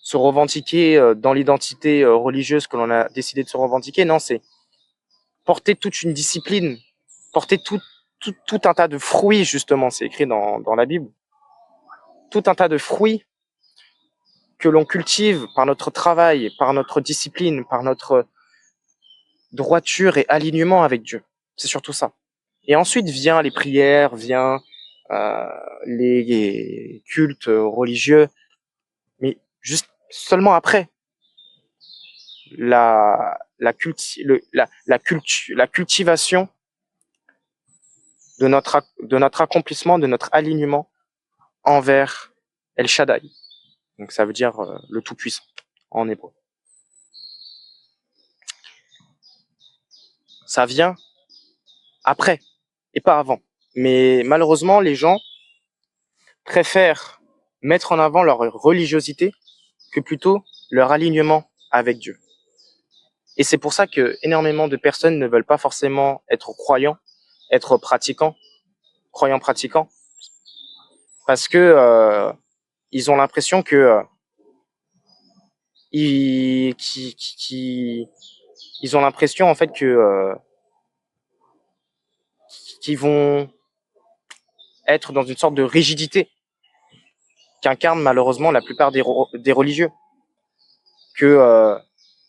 se revendiquer dans l'identité religieuse que l'on a décidé de se revendiquer. Non, c'est porter toute une discipline, porter tout un tas de fruits, justement, c'est écrit dans la Bible, tout un tas de fruits que l'on cultive par notre travail, par notre discipline, par notre droiture et alignement avec Dieu. C'est surtout ça. Et ensuite vient les prières, vient euh, les cultes religieux, mais juste seulement après. La cultivation de notre accomplissement, de notre alignement envers El Shaddai. Donc ça veut dire le Tout-Puissant en hébreu. Ça vient après et pas avant. Mais malheureusement, les gens préfèrent mettre en avant leur religiosité que plutôt leur alignement avec Dieu. Et c'est pour ça que énormément de personnes ne veulent pas forcément être croyants, être pratiquants, croyants pratiquants, parce que ils ont l'impression que ils ont l'impression en fait que qu'ils vont être dans une sorte de rigidité qu'incarnent malheureusement la plupart des religieux. Que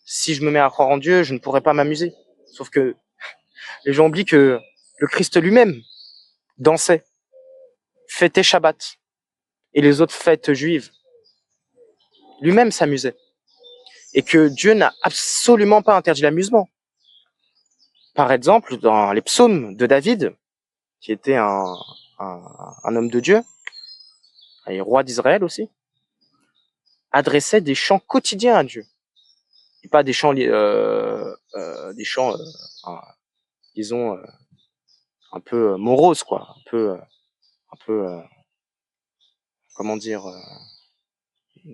si je me mets à croire en Dieu, je ne pourrais pas m'amuser. Sauf que les gens oublient que le Christ lui-même dansait, fêtait Shabbat et les autres fêtes juives. Lui-même s'amusait. Et que Dieu n'a absolument pas interdit l'amusement. Par exemple, dans les psaumes de David, qui était un homme de Dieu, et roi d'Israël aussi, adressait des chants quotidiens à Dieu. Et pas des chants, disons, un peu moroses, quoi. Un peu, comment dire,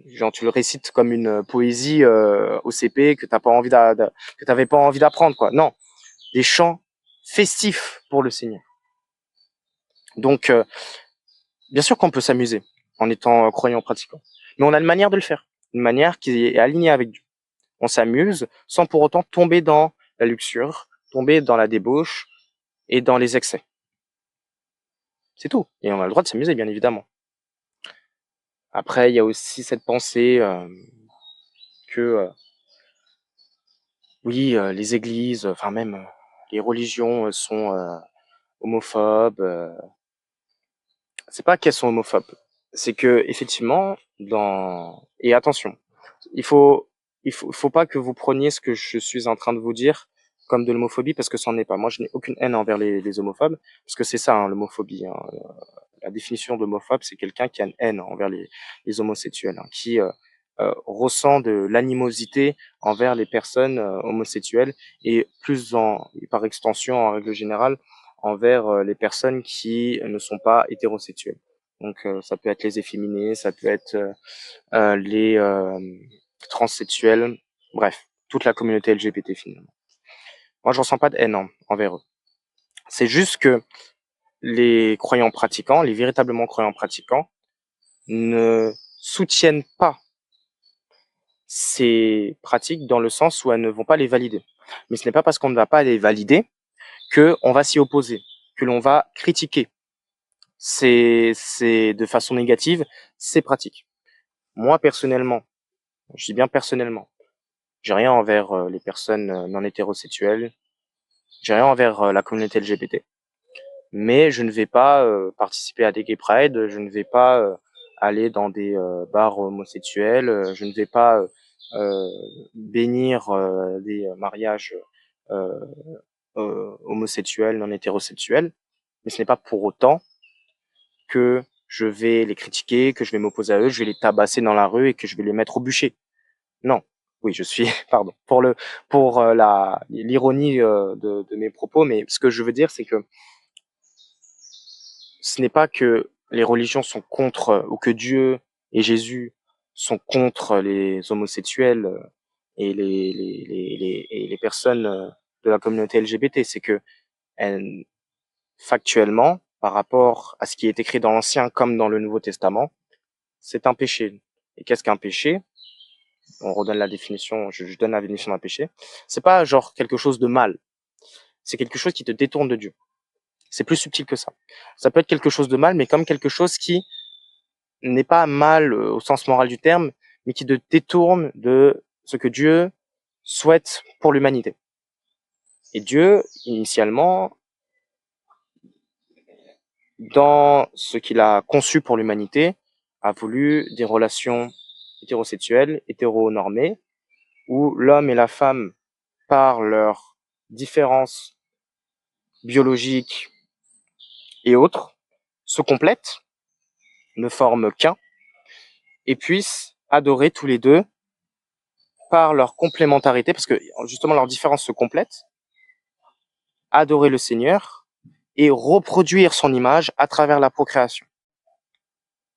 genre tu le récites comme une poésie au CP que que t'avais pas envie d'apprendre, quoi. Non, des chants festifs pour le Seigneur. Donc, bien sûr qu'on peut s'amuser en étant croyant pratiquant, mais on a une manière de le faire, une manière qui est alignée avec Dieu. On s'amuse sans pour autant tomber dans la luxure, tomber dans la débauche et dans les excès. C'est tout. Et on a le droit de s'amuser, bien évidemment. Après, il y a aussi cette pensée que, oui, les églises, enfin même les religions sont homophobes. C'est pas qu'elles sont homophobes, c'est que effectivement, et attention, il faut, faut pas que vous preniez ce que je suis en train de vous dire comme de l'homophobie parce que c'en est pas. Moi, je n'ai aucune haine envers les homophobes parce que c'est ça, hein, l'homophobie. Hein. La définition d'homophobe, c'est quelqu'un qui a une haine envers les homosexuels, hein, qui ressent de l'animosité envers les personnes homosexuelles et et par extension, en règle générale, envers les personnes qui ne sont pas hétérosexuelles. Donc ça peut être les efféminés, ça peut être les transsexuels, bref, toute la communauté LGBT finalement. Moi, je ressens pas de haine envers eux. C'est juste que les croyants pratiquants, les véritablement croyants pratiquants, ne soutiennent pas ces pratiques dans le sens où elles ne vont pas les valider. Mais ce n'est pas parce qu'on ne va pas les valider qu'on va s'y opposer, que l'on va critiquer. C'est de façon négative ces pratiques. Moi, personnellement, je dis bien personnellement, j'ai rien envers les personnes non hétérosexuelles, j'ai rien envers la communauté LGBT. Mais je ne vais pas participer à des gay pride, je ne vais pas aller dans des bars homosexuels, je ne vais pas bénir des mariages euh, homosexuels, non hétérosexuels, mais ce n'est pas pour autant que je vais les critiquer, que je vais m'opposer à eux, je vais les tabasser dans la rue et que je vais les mettre au bûcher. Non. Oui, je suis, pardon, pour l'ironie de mes propos, mais ce que je veux dire, c'est que ce n'est pas que les religions sont contre, ou que Dieu et Jésus sont contre les homosexuels et les personnes de la communauté LGBT. C'est que factuellement, par rapport à ce qui est écrit dans l'Ancien comme dans le Nouveau Testament, c'est un péché. Et qu'est-ce qu'un péché? On redonne la définition, je donne la définition d'un péché. C'est pas genre quelque chose de mal. C'est quelque chose qui te détourne de Dieu. C'est plus subtil que ça. Ça peut être quelque chose de mal, mais comme quelque chose qui n'est pas mal au sens moral du terme, mais qui te détourne de ce que Dieu souhaite pour l'humanité. Et Dieu, initialement, dans ce qu'il a conçu pour l'humanité, a voulu des relations hétérosexuelles, hétéronormées, où l'homme et la femme, par leurs différences biologiques et autres, se complètent, ne forment qu'un, et puissent adorer tous les deux par leur complémentarité, parce que justement leurs différences se complètent, adorer le Seigneur et reproduire son image à travers la procréation.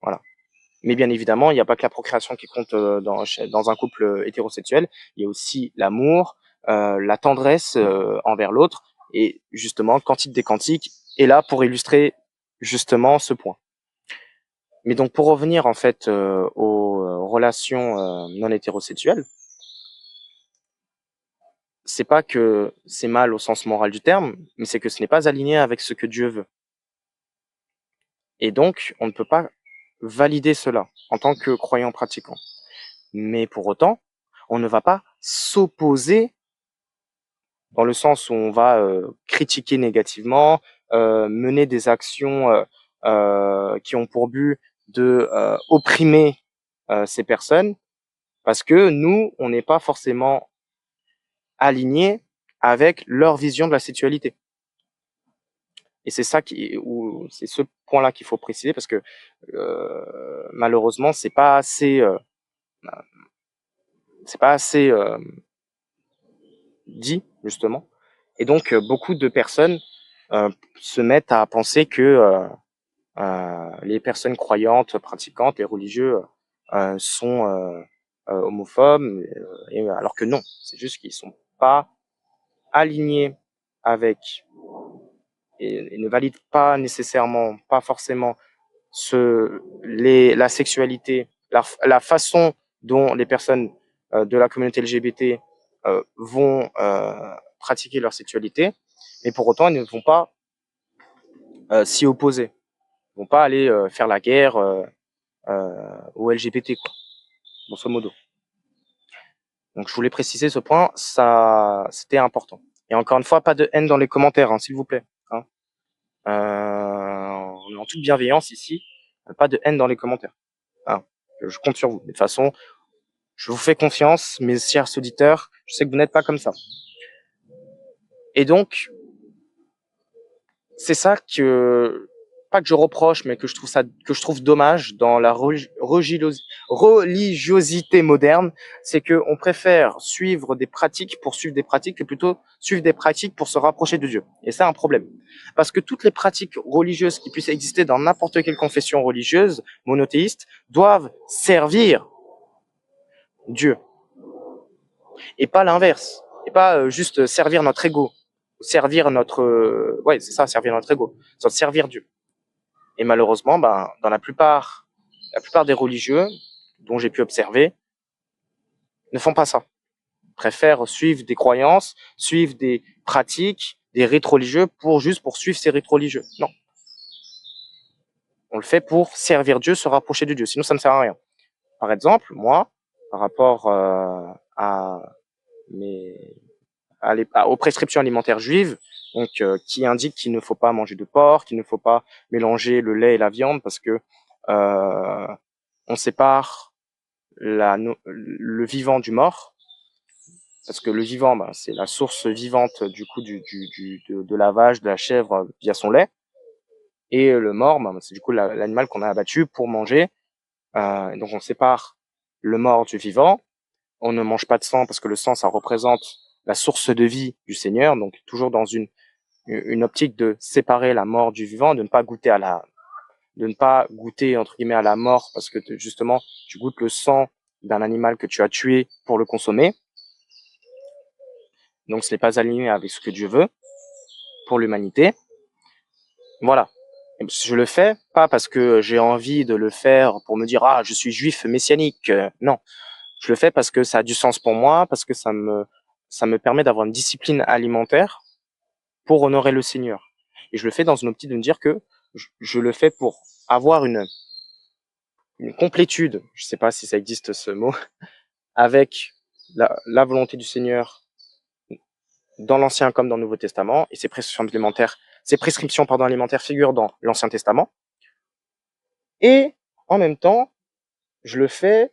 Voilà. Mais bien évidemment, il n'y a pas que la procréation qui compte dans un couple hétérosexuel, il y a aussi l'amour, la tendresse envers l'autre, et justement, Cantique des Cantiques est là pour illustrer justement ce point. Mais donc pour revenir en fait aux relations non hétérosexuelles, c'est pas que c'est mal au sens moral du terme, mais c'est que ce n'est pas aligné avec ce que Dieu veut. Et donc, on ne peut pas valider cela en tant que croyant pratiquant. Mais pour autant, on ne va pas s'opposer dans le sens où on va critiquer négativement, mener des actions qui ont pour but de opprimer ces personnes, parce que nous, on n'est pas forcément alignés avec leur vision de la sexualité. Et c'est ça ou c'est ce point-là qu'il faut préciser, parce que malheureusement, c'est pas assez dit justement. Et donc beaucoup de personnes se mettent à penser que les personnes croyantes, pratiquantes, les religieux sont homophobes, alors que non, c'est juste qu'ils sont pas alignés avec et ne valident pas nécessairement, pas forcément la sexualité, la façon dont les personnes de la communauté LGBT vont pratiquer leur sexualité, mais pour autant, ils ne vont pas s'y opposer. Ils ne vont pas aller faire la guerre aux LGBT, quoi, grosso modo. Donc, je voulais préciser ce point, ça, c'était important. Et encore une fois, pas de haine dans les commentaires, hein, s'il vous plaît. Hein. On est en toute bienveillance ici, pas de haine dans les commentaires. Hein. Je compte sur vous. De toute façon, je vous fais confiance, mes chers auditeurs. Je sais que vous n'êtes pas comme ça. Et donc, c'est ça pas que je reproche, mais que je trouve dommage dans la religiosité moderne, c'est qu'on préfère suivre des pratiques pour suivre des pratiques que plutôt suivre des pratiques pour se rapprocher de Dieu. Et c'est un problème. Parce que toutes les pratiques religieuses qui puissent exister dans n'importe quelle confession religieuse, monothéiste, doivent servir Dieu. Et pas l'inverse. Et pas juste servir notre ego. Servir notre... ouais, c'est ça, servir notre ego. C'est servir Dieu. Et malheureusement, dans la plupart des religieux dont j'ai pu observer ne font pas ça. Ils préfèrent suivre des croyances, suivre des pratiques, des rites religieux pour suivre ces rites religieux. Non. On le fait pour servir Dieu, se rapprocher de Dieu. Sinon, ça ne sert à rien. Par exemple, moi, par rapport aux prescriptions alimentaires juives, donc qui indiquent qu'il ne faut pas manger de porc, qu'il ne faut pas mélanger le lait et la viande parce que on sépare le vivant du mort, parce que le vivant, bah, c'est la source vivante du coup de la vache, de la chèvre via son lait, et le mort, bah, c'est du coup l'animal qu'on a abattu pour manger. Donc on sépare le mort du vivant. On ne mange pas de sang parce que le sang, ça représente la source de vie du Seigneur, donc toujours dans une optique de séparer la mort du vivant, de ne pas goûter entre guillemets à la mort parce que justement tu goûtes le sang d'un animal que tu as tué pour le consommer. Donc ce n'est pas aligné avec ce que Dieu veut pour l'humanité. Voilà. Je le fais pas parce que j'ai envie de le faire pour me dire ah je suis juif messianique. Non, je le fais parce que ça a du sens pour moi, parce que ça me permet d'avoir une discipline alimentaire pour honorer le Seigneur. Et je le fais dans une optique de me dire que je le fais pour avoir une complétude, je sais pas si ça existe ce mot, avec la volonté du Seigneur dans l'Ancien comme dans le Nouveau Testament, et ses prescriptions alimentaires figurent dans l'Ancien Testament. Et en même temps, je le fais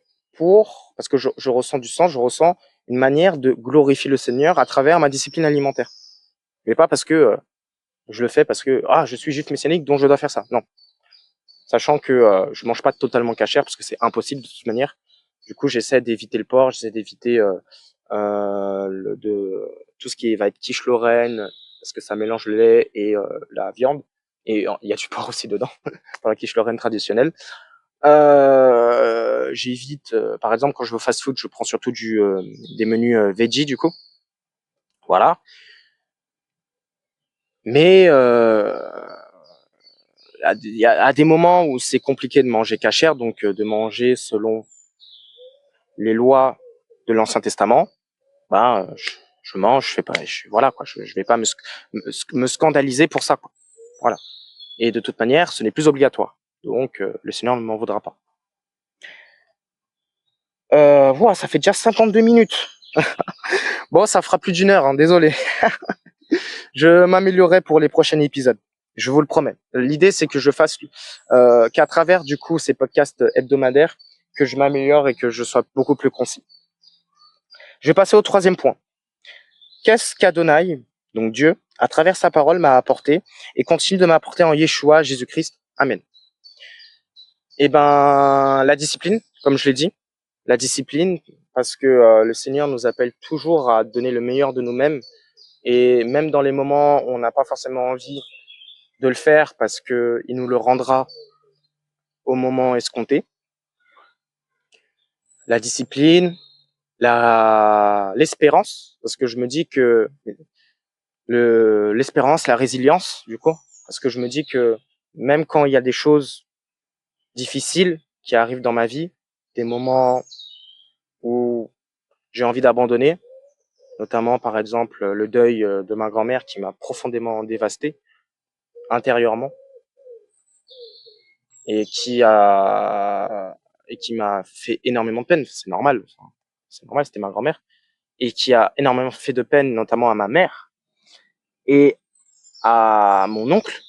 parce que je ressens du sens, je ressens une manière de glorifier le Seigneur à travers ma discipline alimentaire. Mais pas parce que je le fais parce que je suis juif messianique donc je dois faire ça. Non. Sachant que je mange pas totalement cachère parce que c'est impossible de toute manière. Du coup, j'essaie d'éviter le porc, j'essaie d'éviter tout ce qui va être quiche lorraine parce que ça mélange le lait et la viande. Et il y a du porc aussi dedans, dans la quiche lorraine traditionnelle. J'évite, par exemple, quand je vais au fast-food, je prends surtout des menus veggie du coup. Voilà. Mais il y a des moments où c'est compliqué de manger cachère, donc de manger selon les lois de l'Ancien Testament. Ben, je mange, je fais pas, voilà quoi, je vais pas me scandaliser pour ça, quoi. Voilà. Et de toute manière, ce n'est plus obligatoire. Donc, le Seigneur ne m'en voudra pas. Voilà, ça fait déjà 52 minutes. Bon, ça fera plus d'une heure, hein, désolé. Je m'améliorerai pour les prochains épisodes. Je vous le promets. L'idée, c'est que je fasse qu'à travers du coup ces podcasts hebdomadaires, que je m'améliore et que je sois beaucoup plus concis. Je vais passer au troisième point. Qu'est-ce qu'Adonai, donc Dieu, à travers sa parole, m'a apporté et continue de m'apporter en Yeshua, Jésus-Christ. Amen. Eh ben, la discipline, comme je l'ai dit, la discipline, parce que le Seigneur nous appelle toujours à donner le meilleur de nous-mêmes, et même dans les moments où on n'a pas forcément envie de le faire, parce que il nous le rendra au moment escompté. La discipline, l'espérance, parce que je me dis que l'espérance, la résilience, du coup, parce que je me dis que même quand il y a des choses difficiles qui arrivent dans ma vie, des moments où j'ai envie d'abandonner, notamment par exemple le deuil de ma grand-mère qui m'a profondément dévasté intérieurement et qui m'a fait énormément de peine. C'est normal, c'était ma grand-mère et qui a énormément fait de peine, notamment à ma mère et à mon oncle.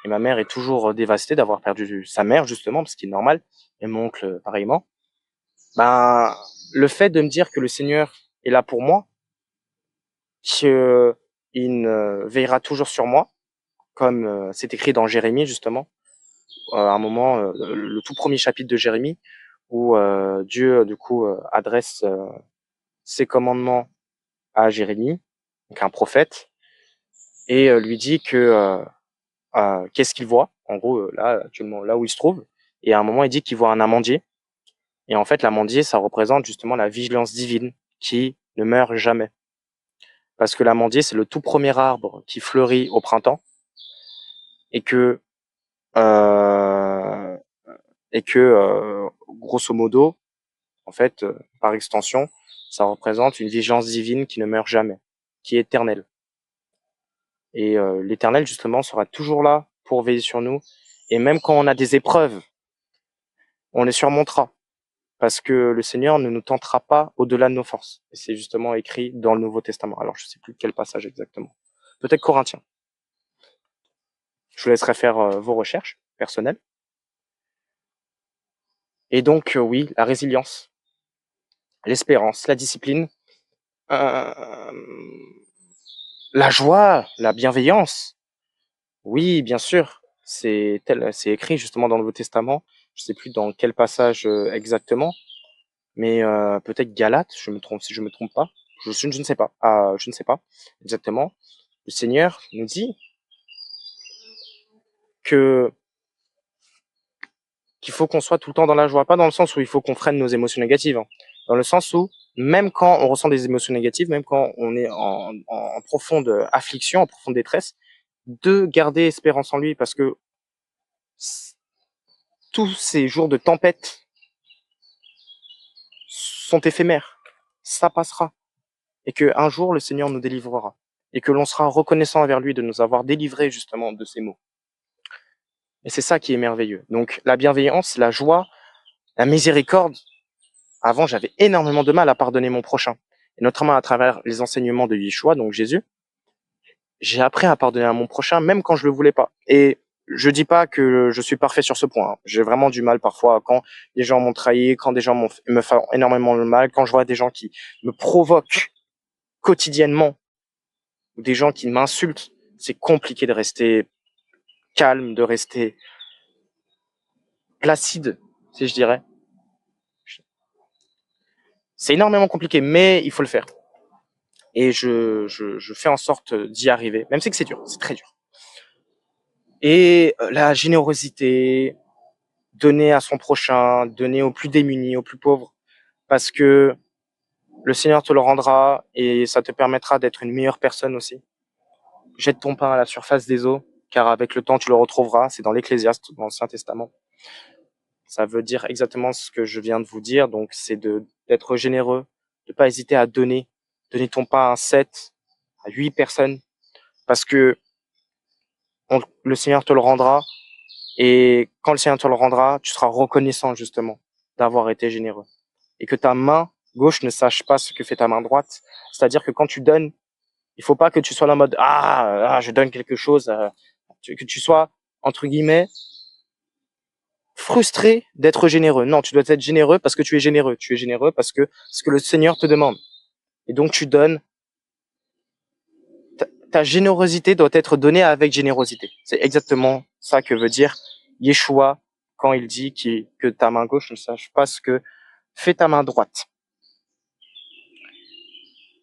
Et ma mère est toujours dévastée d'avoir perdu sa mère justement, parce qu'il est normal, et mon oncle pareillement. Ben, le fait de me dire que le Seigneur est là pour moi, qu'il veillera toujours sur moi, comme c'est écrit dans Jérémie justement, à un moment, le tout premier chapitre de Jérémie, où Dieu du coup adresse ses commandements à Jérémie, donc un prophète, et lui dit que qu'est-ce qu'il voit, en gros là actuellement là où il se trouve, et à un moment il dit qu'il voit un amandier, et en fait l'amandier ça représente justement la vigilance divine qui ne meurt jamais, parce que l'amandier c'est le tout premier arbre qui fleurit au printemps, et que euh, grosso modo, en fait, par extension, ça représente une vigilance divine qui ne meurt jamais, qui est éternelle. Et l'Éternel, justement, sera toujours là pour veiller sur nous. Et même quand on a des épreuves, on les surmontera. Parce que le Seigneur ne nous tentera pas au-delà de nos forces. Et c'est justement écrit dans le Nouveau Testament. Alors, je ne sais plus quel passage exactement. Peut-être Corinthiens. Je vous laisserai faire vos recherches personnelles. Et donc, oui, la résilience, l'espérance, la discipline, euh, la joie, la bienveillance. Oui, bien sûr, c'est écrit justement dans le Nouveau Testament. Je sais plus dans quel passage exactement, mais peut-être Galates, je me trompe si je me trompe pas. Je ne sais pas. Ah, je ne sais pas exactement. Le Seigneur nous dit que qu'il faut qu'on soit tout le temps dans la joie, pas dans le sens où il faut qu'on freine nos émotions négatives, hein. Dans le sens où même quand on ressent des émotions négatives, même quand on est en profonde affliction, en profonde détresse, de garder espérance en lui, parce que tous ces jours de tempête sont éphémères. Ça passera. Et qu'un jour, le Seigneur nous délivrera. Et que l'on sera reconnaissant envers lui de nous avoir délivrés justement de ces maux. Et c'est ça qui est merveilleux. Donc la bienveillance, la joie, la miséricorde. Avant, j'avais énormément de mal à pardonner mon prochain. Et notamment à travers les enseignements de Yeshua, donc Jésus, j'ai appris à pardonner à mon prochain même quand je le voulais pas. Et je dis pas que je suis parfait sur ce point, hein. J'ai vraiment du mal parfois quand des gens m'ont trahi, quand des gens me font énormément de mal, quand je vois des gens qui me provoquent quotidiennement, ou des gens qui m'insultent. C'est compliqué de rester calme, de rester placide, si je dirais. C'est énormément compliqué, mais il faut le faire. Et je fais en sorte d'y arriver, même si c'est dur, c'est très dur. Et la générosité, donner à son prochain, donner aux plus démunis, aux plus pauvres, parce que le Seigneur te le rendra et ça te permettra d'être une meilleure personne aussi. Jette ton pain à la surface des eaux, car avec le temps tu le retrouveras. C'est dans l'Ecclésiaste, dans l'Ancien Testament. Ça veut dire exactement ce que je viens de vous dire, donc c'est d'être généreux, de pas hésiter à donner ton pain à 7, à 8 personnes, parce que le Seigneur te le rendra. Et quand le Seigneur te le rendra, tu seras reconnaissant justement d'avoir été généreux. Et que ta main gauche ne sache pas ce que fait ta main droite. C'est-à-dire que quand tu donnes, il faut pas que tu sois là en mode je donne quelque chose, que tu sois entre guillemets frustré d'être généreux. Non, tu dois être généreux parce que tu es généreux. Tu es généreux parce que ce que le Seigneur te demande. Et donc tu donnes. Ta générosité doit être donnée avec générosité. C'est exactement ça que veut dire Yeshua quand il dit que ta main gauche ne sache pas ce que fait ta main droite.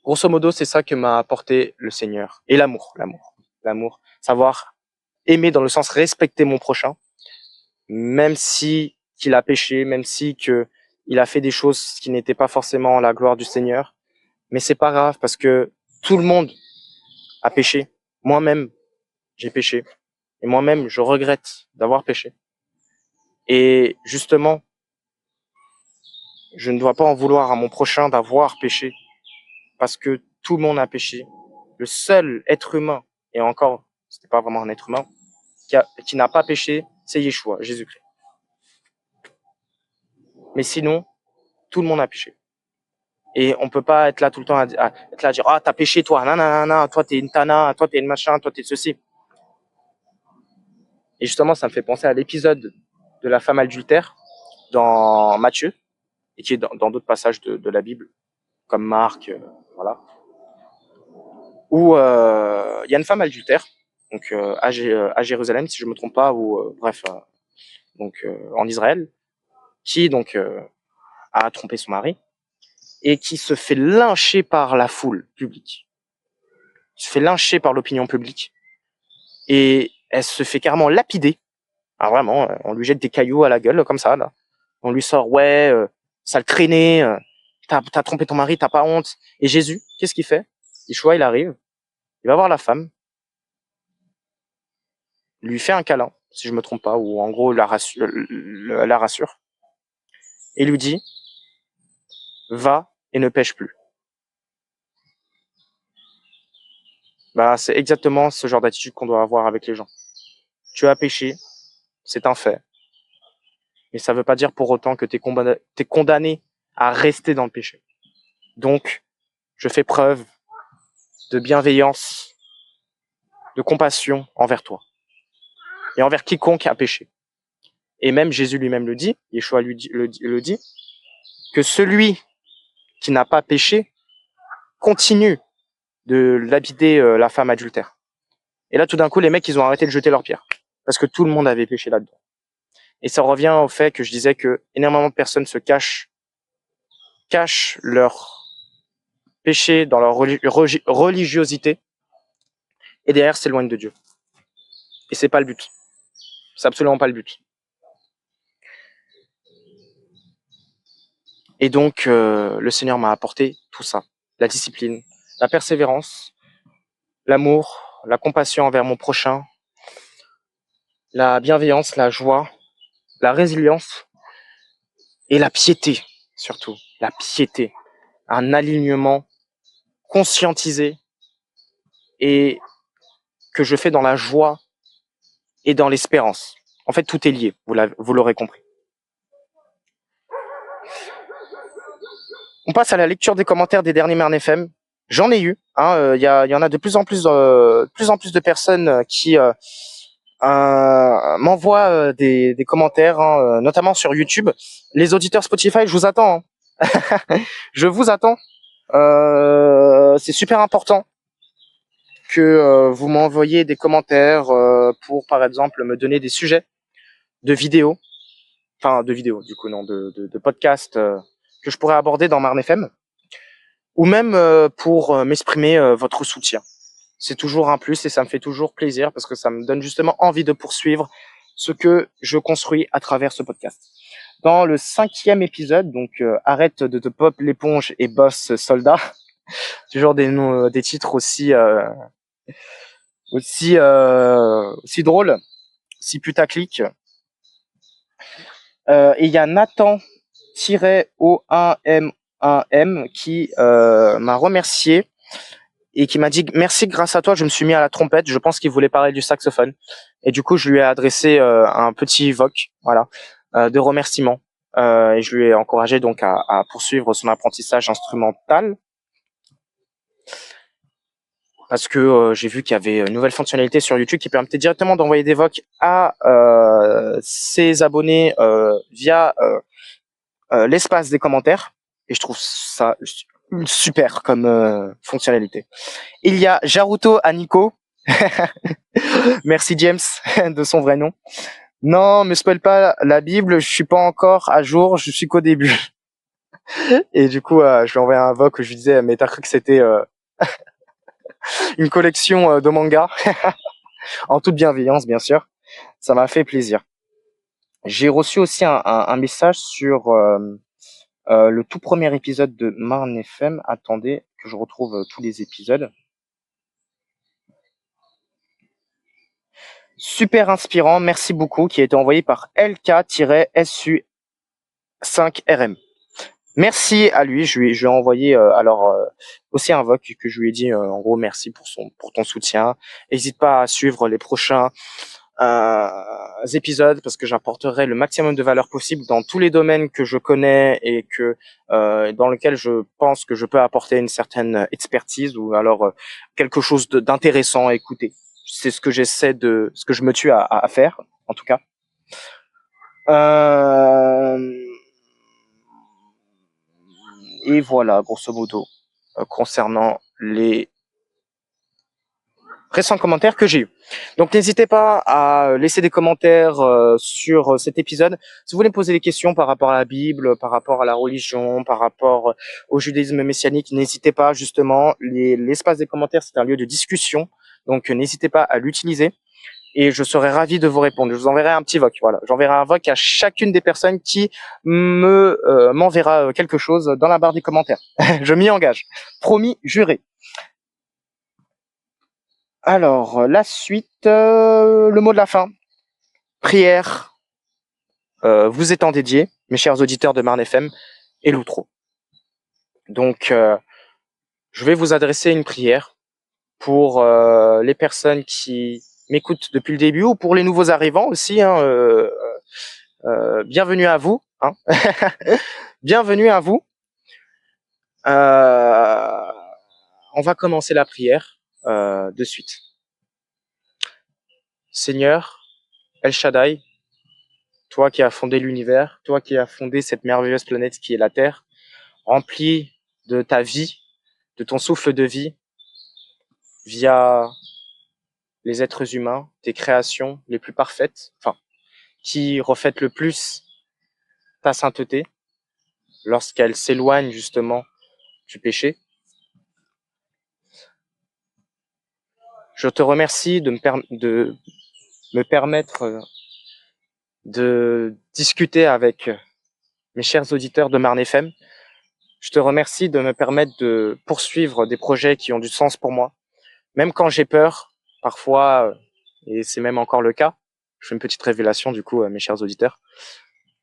Grosso modo, c'est ça que m'a apporté le Seigneur. Et l'amour. Savoir aimer dans le sens respecter mon prochain, même si qu'il a péché, même si que il a fait des choses qui n'étaient pas forcément la gloire du Seigneur. Mais c'est pas grave parce que tout le monde a péché. Moi-même, j'ai péché. Et moi-même, je regrette d'avoir péché. Et justement, je ne dois pas en vouloir à mon prochain d'avoir péché, parce que tout le monde a péché. Le seul être humain, et encore, c'était pas vraiment un être humain, qui n'a pas péché, c'est Yeshua, Jésus-Christ. Mais sinon, tout le monde a péché. Et on peut pas être là tout le temps être là à dire t'as péché toi, nanana, toi t'es une tana, toi t'es une machin, toi t'es ceci. Et justement, ça me fait penser à l'épisode de la femme adultère dans Matthieu, et qui est dans d'autres passages de la Bible, comme Marc, voilà, où il y a une femme adultère, donc à Jérusalem, si je me trompe pas, ou bref, donc en Israël, qui donc a trompé son mari et qui se fait lyncher par la foule publique, se fait lyncher par l'opinion publique, et elle se fait carrément lapider. Alors vraiment, on lui jette des cailloux à la gueule comme ça, là. On lui sort ouais, sale traîné, t'as trompé ton mari, t'as pas honte. Et Jésus, qu'est-ce qu'il fait? Yeshua, il arrive, il va voir la femme, lui fait un câlin, si je me trompe pas, ou en gros la rassure, et lui dit, va et ne pêche plus. Bah, c'est exactement ce genre d'attitude qu'on doit avoir avec les gens. Tu as péché, c'est un fait, mais ça veut pas dire pour autant que t'es condamné à rester dans le péché. Donc, je fais preuve de bienveillance, de compassion envers toi et envers quiconque a péché. Et même Jésus lui-même le dit, Yeshua le dit, que celui qui n'a pas péché continue de lapider la femme adultère. Et là, tout d'un coup, les mecs, ils ont arrêté de jeter leurs pierres. Parce que tout le monde avait péché là-dedans. Et ça revient au fait que je disais que énormément de personnes se cachent leur péché dans leur religiosité et derrière s'éloignent de Dieu. Et c'est pas le but. C'est absolument pas le but. Et donc, le Seigneur m'a apporté tout ça. La discipline, la persévérance, l'amour, la compassion envers mon prochain, la bienveillance, la joie, la résilience et la piété, surtout. La piété. Un alignement conscientisé et que je fais dans la joie et dans l'espérance. En fait, tout est lié, vous l'aurez compris. On passe à la lecture des commentaires des derniers Marne FM. J'en ai eu. Il y en a de plus en plus de personnes qui m'envoient des commentaires, notamment sur YouTube. Les auditeurs Spotify, je vous attends. Je vous attends. C'est super important que vous m'envoyiez des commentaires pour, par exemple, me donner des sujets de vidéos, du coup, non, de podcasts que je pourrais aborder dans Marne FM, ou même pour m'exprimer votre soutien. C'est toujours un plus et ça me fait toujours plaisir parce que ça me donne justement envie de poursuivre ce que je construis à travers ce podcast. Dans le 5e épisode, donc arrête de te pop l'éponge et boss soldat, toujours des titres aussi drôles, si putaclic. Et il y a Nathan-O1M1M qui m'a remercié et qui m'a dit merci, grâce à toi je me suis mis à la trompette. Je pense qu'il voulait parler du saxophone et du coup je lui ai adressé un petit voc, voilà, de remerciement, et je lui ai encouragé donc à poursuivre son apprentissage instrumental parce que j'ai vu qu'il y avait une nouvelle fonctionnalité sur YouTube qui permettait directement d'envoyer des vocs à ses abonnés via l'espace des commentaires, et je trouve ça super comme fonctionnalité. Il y a Jaruto Aniko. Merci James de son vrai nom. Non, me spoil pas la Bible, je suis pas encore à jour, je suis qu'au début. Et du coup, je lui ai envoyé un voc où je lui disais, mais t'as cru que c'était une collection de mangas? En toute bienveillance, bien sûr. Ça m'a fait plaisir. J'ai reçu aussi un message sur le tout premier épisode de Marne FM. Attendez que je retrouve tous les épisodes. Super inspirant, merci beaucoup, qui a été envoyé par LK-SU5RM. Merci à lui, je lui ai envoyé aussi un voc que je lui ai dit en gros merci pour ton soutien. N'hésite pas à suivre les prochains épisodes parce que j'apporterai le maximum de valeur possible dans tous les domaines que je connais et que dans lesquels je pense que je peux apporter une certaine expertise ou alors quelque chose d'intéressant à écouter. C'est ce que ce que je me tue à faire en tout cas. Et voilà, grosso modo, concernant les récents commentaires que j'ai eu. Donc n'hésitez pas à laisser des commentaires sur cet épisode. Si vous voulez me poser des questions par rapport à la Bible, par rapport à la religion, par rapport au judaïsme messianique, n'hésitez pas, justement. L'espace des commentaires, c'est un lieu de discussion. Donc n'hésitez pas à l'utiliser. Et je serai ravi de vous répondre. Je vous enverrai un petit voc. Voilà, j'enverrai un voc à chacune des personnes qui m'enverra quelque chose dans la barre des commentaires. Je m'y engage. Promis, juré. Alors, la suite, le mot de la fin. Prière vous étant dédié, mes chers auditeurs de Marne FM, et l'outro. Donc, je vais vous adresser une prière pour les personnes qui m'écoutent depuis le début ou pour les nouveaux arrivants aussi. Bienvenue à vous. Bienvenue à vous. On va commencer la prière de suite. Seigneur, El Shaddai, toi qui as fondé l'univers, toi qui as fondé cette merveilleuse planète qui est la Terre, remplie de ta vie, de ton souffle de vie, via les êtres humains, tes créations les plus parfaites, enfin, qui reflètent le plus ta sainteté lorsqu'elle s'éloigne justement du péché. Je te remercie de me permettre de discuter avec mes chers auditeurs de Marne FM. Je te remercie de me permettre de poursuivre des projets qui ont du sens pour moi, même quand j'ai peur, parfois, et c'est même encore le cas. Je fais une petite révélation du coup, mes chers auditeurs.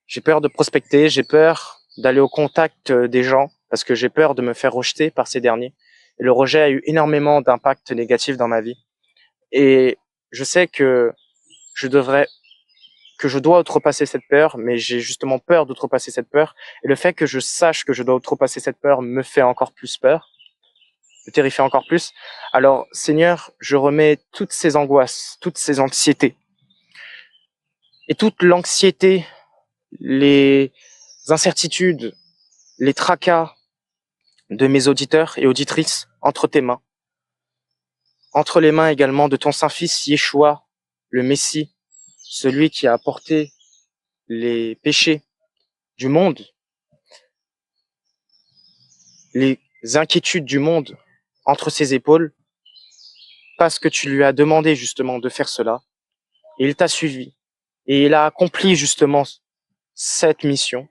J'ai peur de prospecter, j'ai peur d'aller au contact des gens parce que j'ai peur de me faire rejeter par ces derniers. Et le rejet a eu énormément d'impact négatif dans ma vie. Et je sais que je devrais, que je dois outrepasser cette peur, mais j'ai justement peur d'outrepasser cette peur. Et le fait que je sache que je dois outrepasser cette peur me fait encore plus peur, me terrifie encore plus. Alors, Seigneur, je remets toutes ces angoisses, toutes ces anxiétés et toute l'anxiété, les incertitudes, les tracas de mes auditeurs et auditrices entre tes mains, entre les mains également de ton Saint-Fils Yeshua, le Messie, celui qui a apporté les péchés du monde, les inquiétudes du monde entre ses épaules, parce que tu lui as demandé justement de faire cela, et il t'a suivi, et il a accompli justement cette mission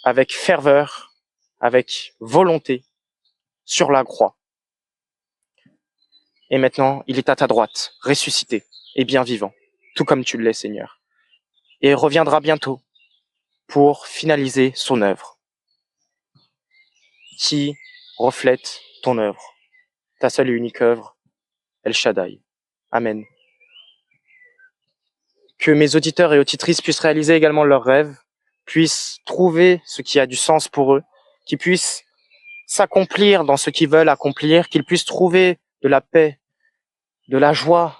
avec ferveur, avec volonté, sur la croix. Et maintenant, il est à ta droite, ressuscité et bien vivant, tout comme tu l'es, Seigneur. Et il reviendra bientôt pour finaliser son œuvre, qui reflète ton œuvre, ta seule et unique œuvre, El Shaddai. Amen. Que mes auditeurs et auditrices puissent réaliser également leurs rêves, puissent trouver ce qui a du sens pour eux, qu'ils puissent s'accomplir dans ce qu'ils veulent accomplir, qu'ils puissent trouver de la paix, de la joie,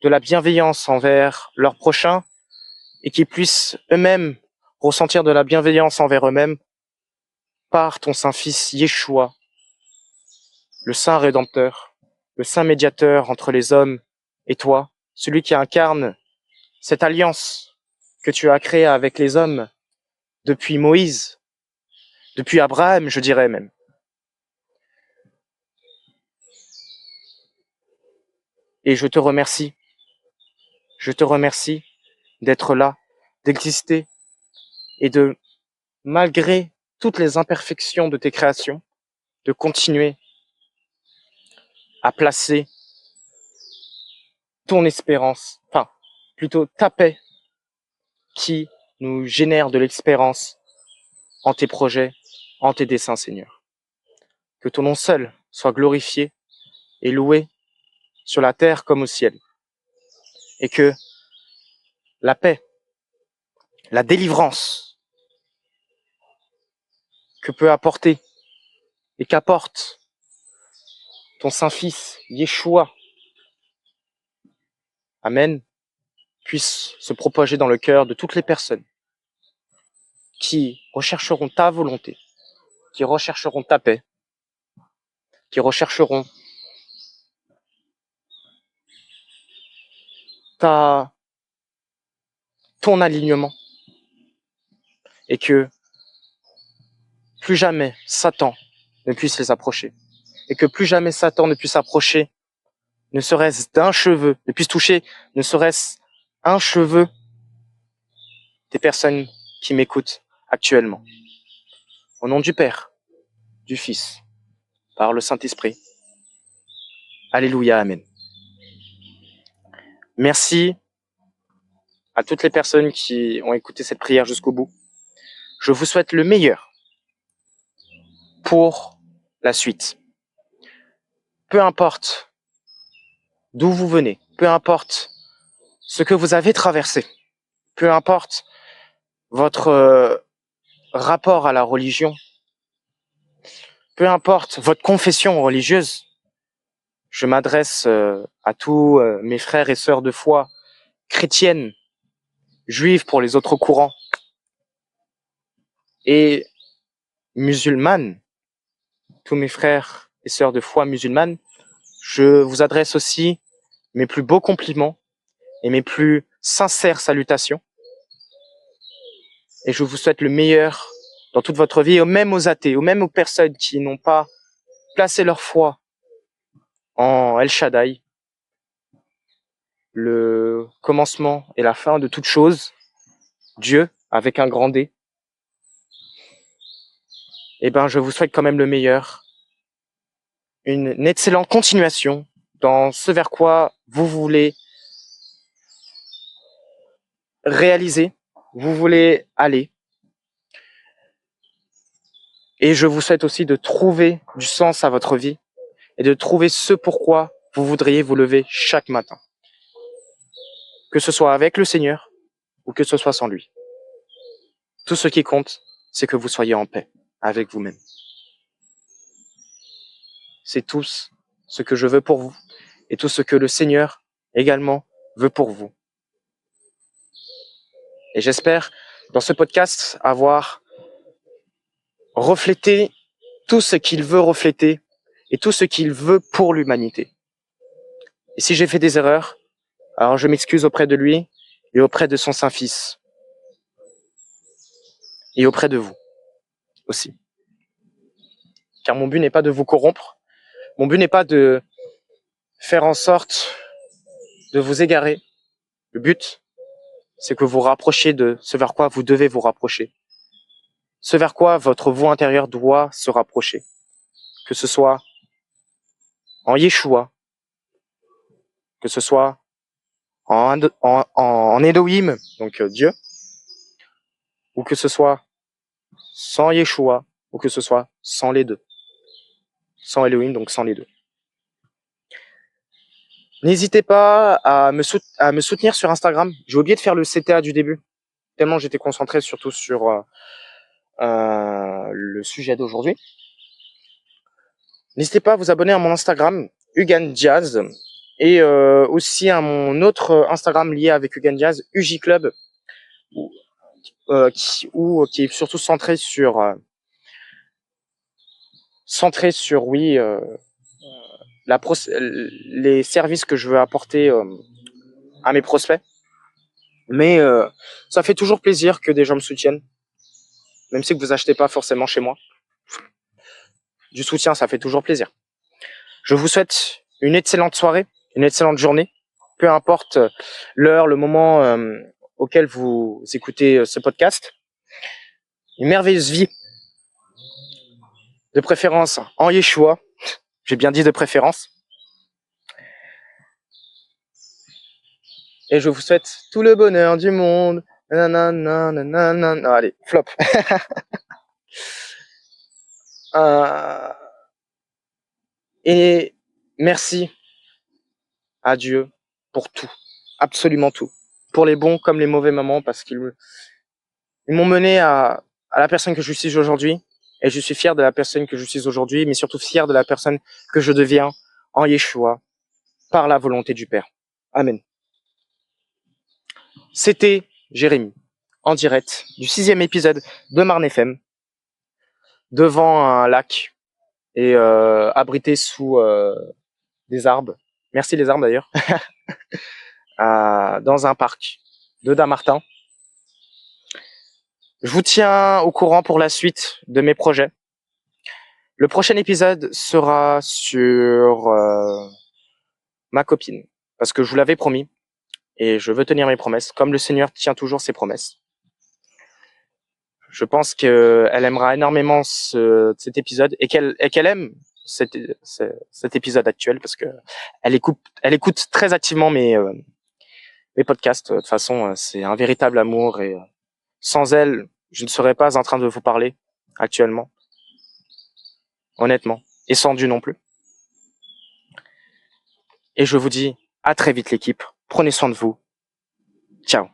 de la bienveillance envers leurs prochains et qu'ils puissent eux-mêmes ressentir de la bienveillance envers eux-mêmes par ton Saint-Fils Yeshua, le Saint Rédempteur, le Saint Médiateur entre les hommes et toi, celui qui incarne cette alliance que tu as créée avec les hommes depuis Moïse, depuis Abraham, je dirais même. Et je te remercie d'être là, d'exister et de, malgré toutes les imperfections de tes créations, de continuer à placer ton espérance, enfin, plutôt ta paix qui nous génère de l'espérance en tes projets, en tes desseins, Seigneur. Que ton nom seul soit glorifié et loué sur la terre comme au ciel. Et que la paix, la délivrance que peut apporter et qu'apporte ton Saint-Fils, Yeshua, Amen, puisse se propager dans le cœur de toutes les personnes qui rechercheront ta volonté, qui rechercheront ta paix, qui rechercheront ton alignement, et que plus jamais Satan ne puisse les approcher, et que plus jamais Satan ne puisse approcher, ne serait-ce d'un cheveu, ne puisse toucher, ne serait-ce un cheveu des personnes qui m'écoutent actuellement. Au nom du Père, du Fils, par le Saint-Esprit. Alléluia, Amen. Merci à toutes les personnes qui ont écouté cette prière jusqu'au bout. Je vous souhaite le meilleur pour la suite. Peu importe d'où vous venez, peu importe ce que vous avez traversé, peu importe votre rapport à la religion, peu importe votre confession religieuse, je m'adresse à tous mes frères et sœurs de foi chrétienne, juive pour les autres courants, et musulmane, tous mes frères et sœurs de foi musulmane, je vous adresse aussi mes plus beaux compliments et mes plus sincères salutations. Et je vous souhaite le meilleur dans toute votre vie, même aux athées, ou même aux personnes qui n'ont pas placé leur foi en El Shaddai, le commencement et la fin de toute chose, Dieu avec un grand D. Eh ben, je vous souhaite quand même le meilleur, une excellente continuation dans ce vers quoi vous voulez réaliser, vous voulez aller. Et je vous souhaite aussi de trouver du sens à votre vie et de trouver ce pourquoi vous voudriez vous lever chaque matin. Que ce soit avec le Seigneur ou que ce soit sans lui. Tout ce qui compte, c'est que vous soyez en paix avec vous-même. C'est tout ce que je veux pour vous et tout ce que le Seigneur également veut pour vous. Et j'espère dans ce podcast avoir reflété tout ce qu'il veut refléter et tout ce qu'il veut pour l'humanité. Et si j'ai fait des erreurs, alors je m'excuse auprès de lui et auprès de son Saint-Fils. Et auprès de vous aussi. Car mon but n'est pas de vous corrompre, mon but n'est pas de faire en sorte de vous égarer. Le but, c'est que vous vous rapprochiez de ce vers quoi vous devez vous rapprocher. Ce vers quoi votre voix intérieure doit se rapprocher. Que ce soit en Yeshua, que ce soit en Elohim, donc Dieu, ou que ce soit sans Yeshua, ou que ce soit sans les deux. Sans Elohim, donc sans les deux. N'hésitez pas à me soutenir sur Instagram. J'ai oublié de faire le CTA du début, tellement j'étais concentré surtout sur le sujet d'aujourd'hui. N'hésitez pas à vous abonner à mon Instagram, Ugan Diaz, et aussi à mon autre Instagram lié avec Ugan Diaz, UJ Club, qui est surtout centré sur oui, les services que je veux apporter à mes prospects. Mais ça fait toujours plaisir que des gens me soutiennent, même si vous achetez pas forcément chez moi. Du soutien, ça fait toujours plaisir. Je vous souhaite une excellente soirée, une excellente journée, peu importe l'heure, le moment auquel vous écoutez ce podcast. Une merveilleuse vie, de préférence en Yeshua. J'ai bien dit de préférence. Et je vous souhaite tout le bonheur du monde. Nanana. Allez, flop. Et merci à Dieu pour tout, absolument tout, pour les bons comme les mauvais moments, parce qu'ils m'ont mené à la personne que je suis aujourd'hui, et je suis fier de la personne que je suis aujourd'hui, mais surtout fier de la personne que je deviens en Yeshua, par la volonté du Père. Amen. C'était Jérémy, en direct du 6e épisode de Marne FM, devant un lac et abrité sous des arbres. Merci les arbres d'ailleurs. Dans un parc de Dammartin. Je vous tiens au courant pour la suite de mes projets. Le prochain épisode sera sur ma copine, parce que je vous l'avais promis et je veux tenir mes promesses, comme le Seigneur tient toujours ses promesses. Je pense qu'elle aimera énormément cet épisode et qu'elle aime cet épisode actuel, parce que elle écoute très activement mes podcasts. De toute façon, c'est un véritable amour et sans elle, je ne serais pas en train de vous parler actuellement, honnêtement, et sans Dieu non plus. Et je vous dis à très vite l'équipe. Prenez soin de vous. Ciao.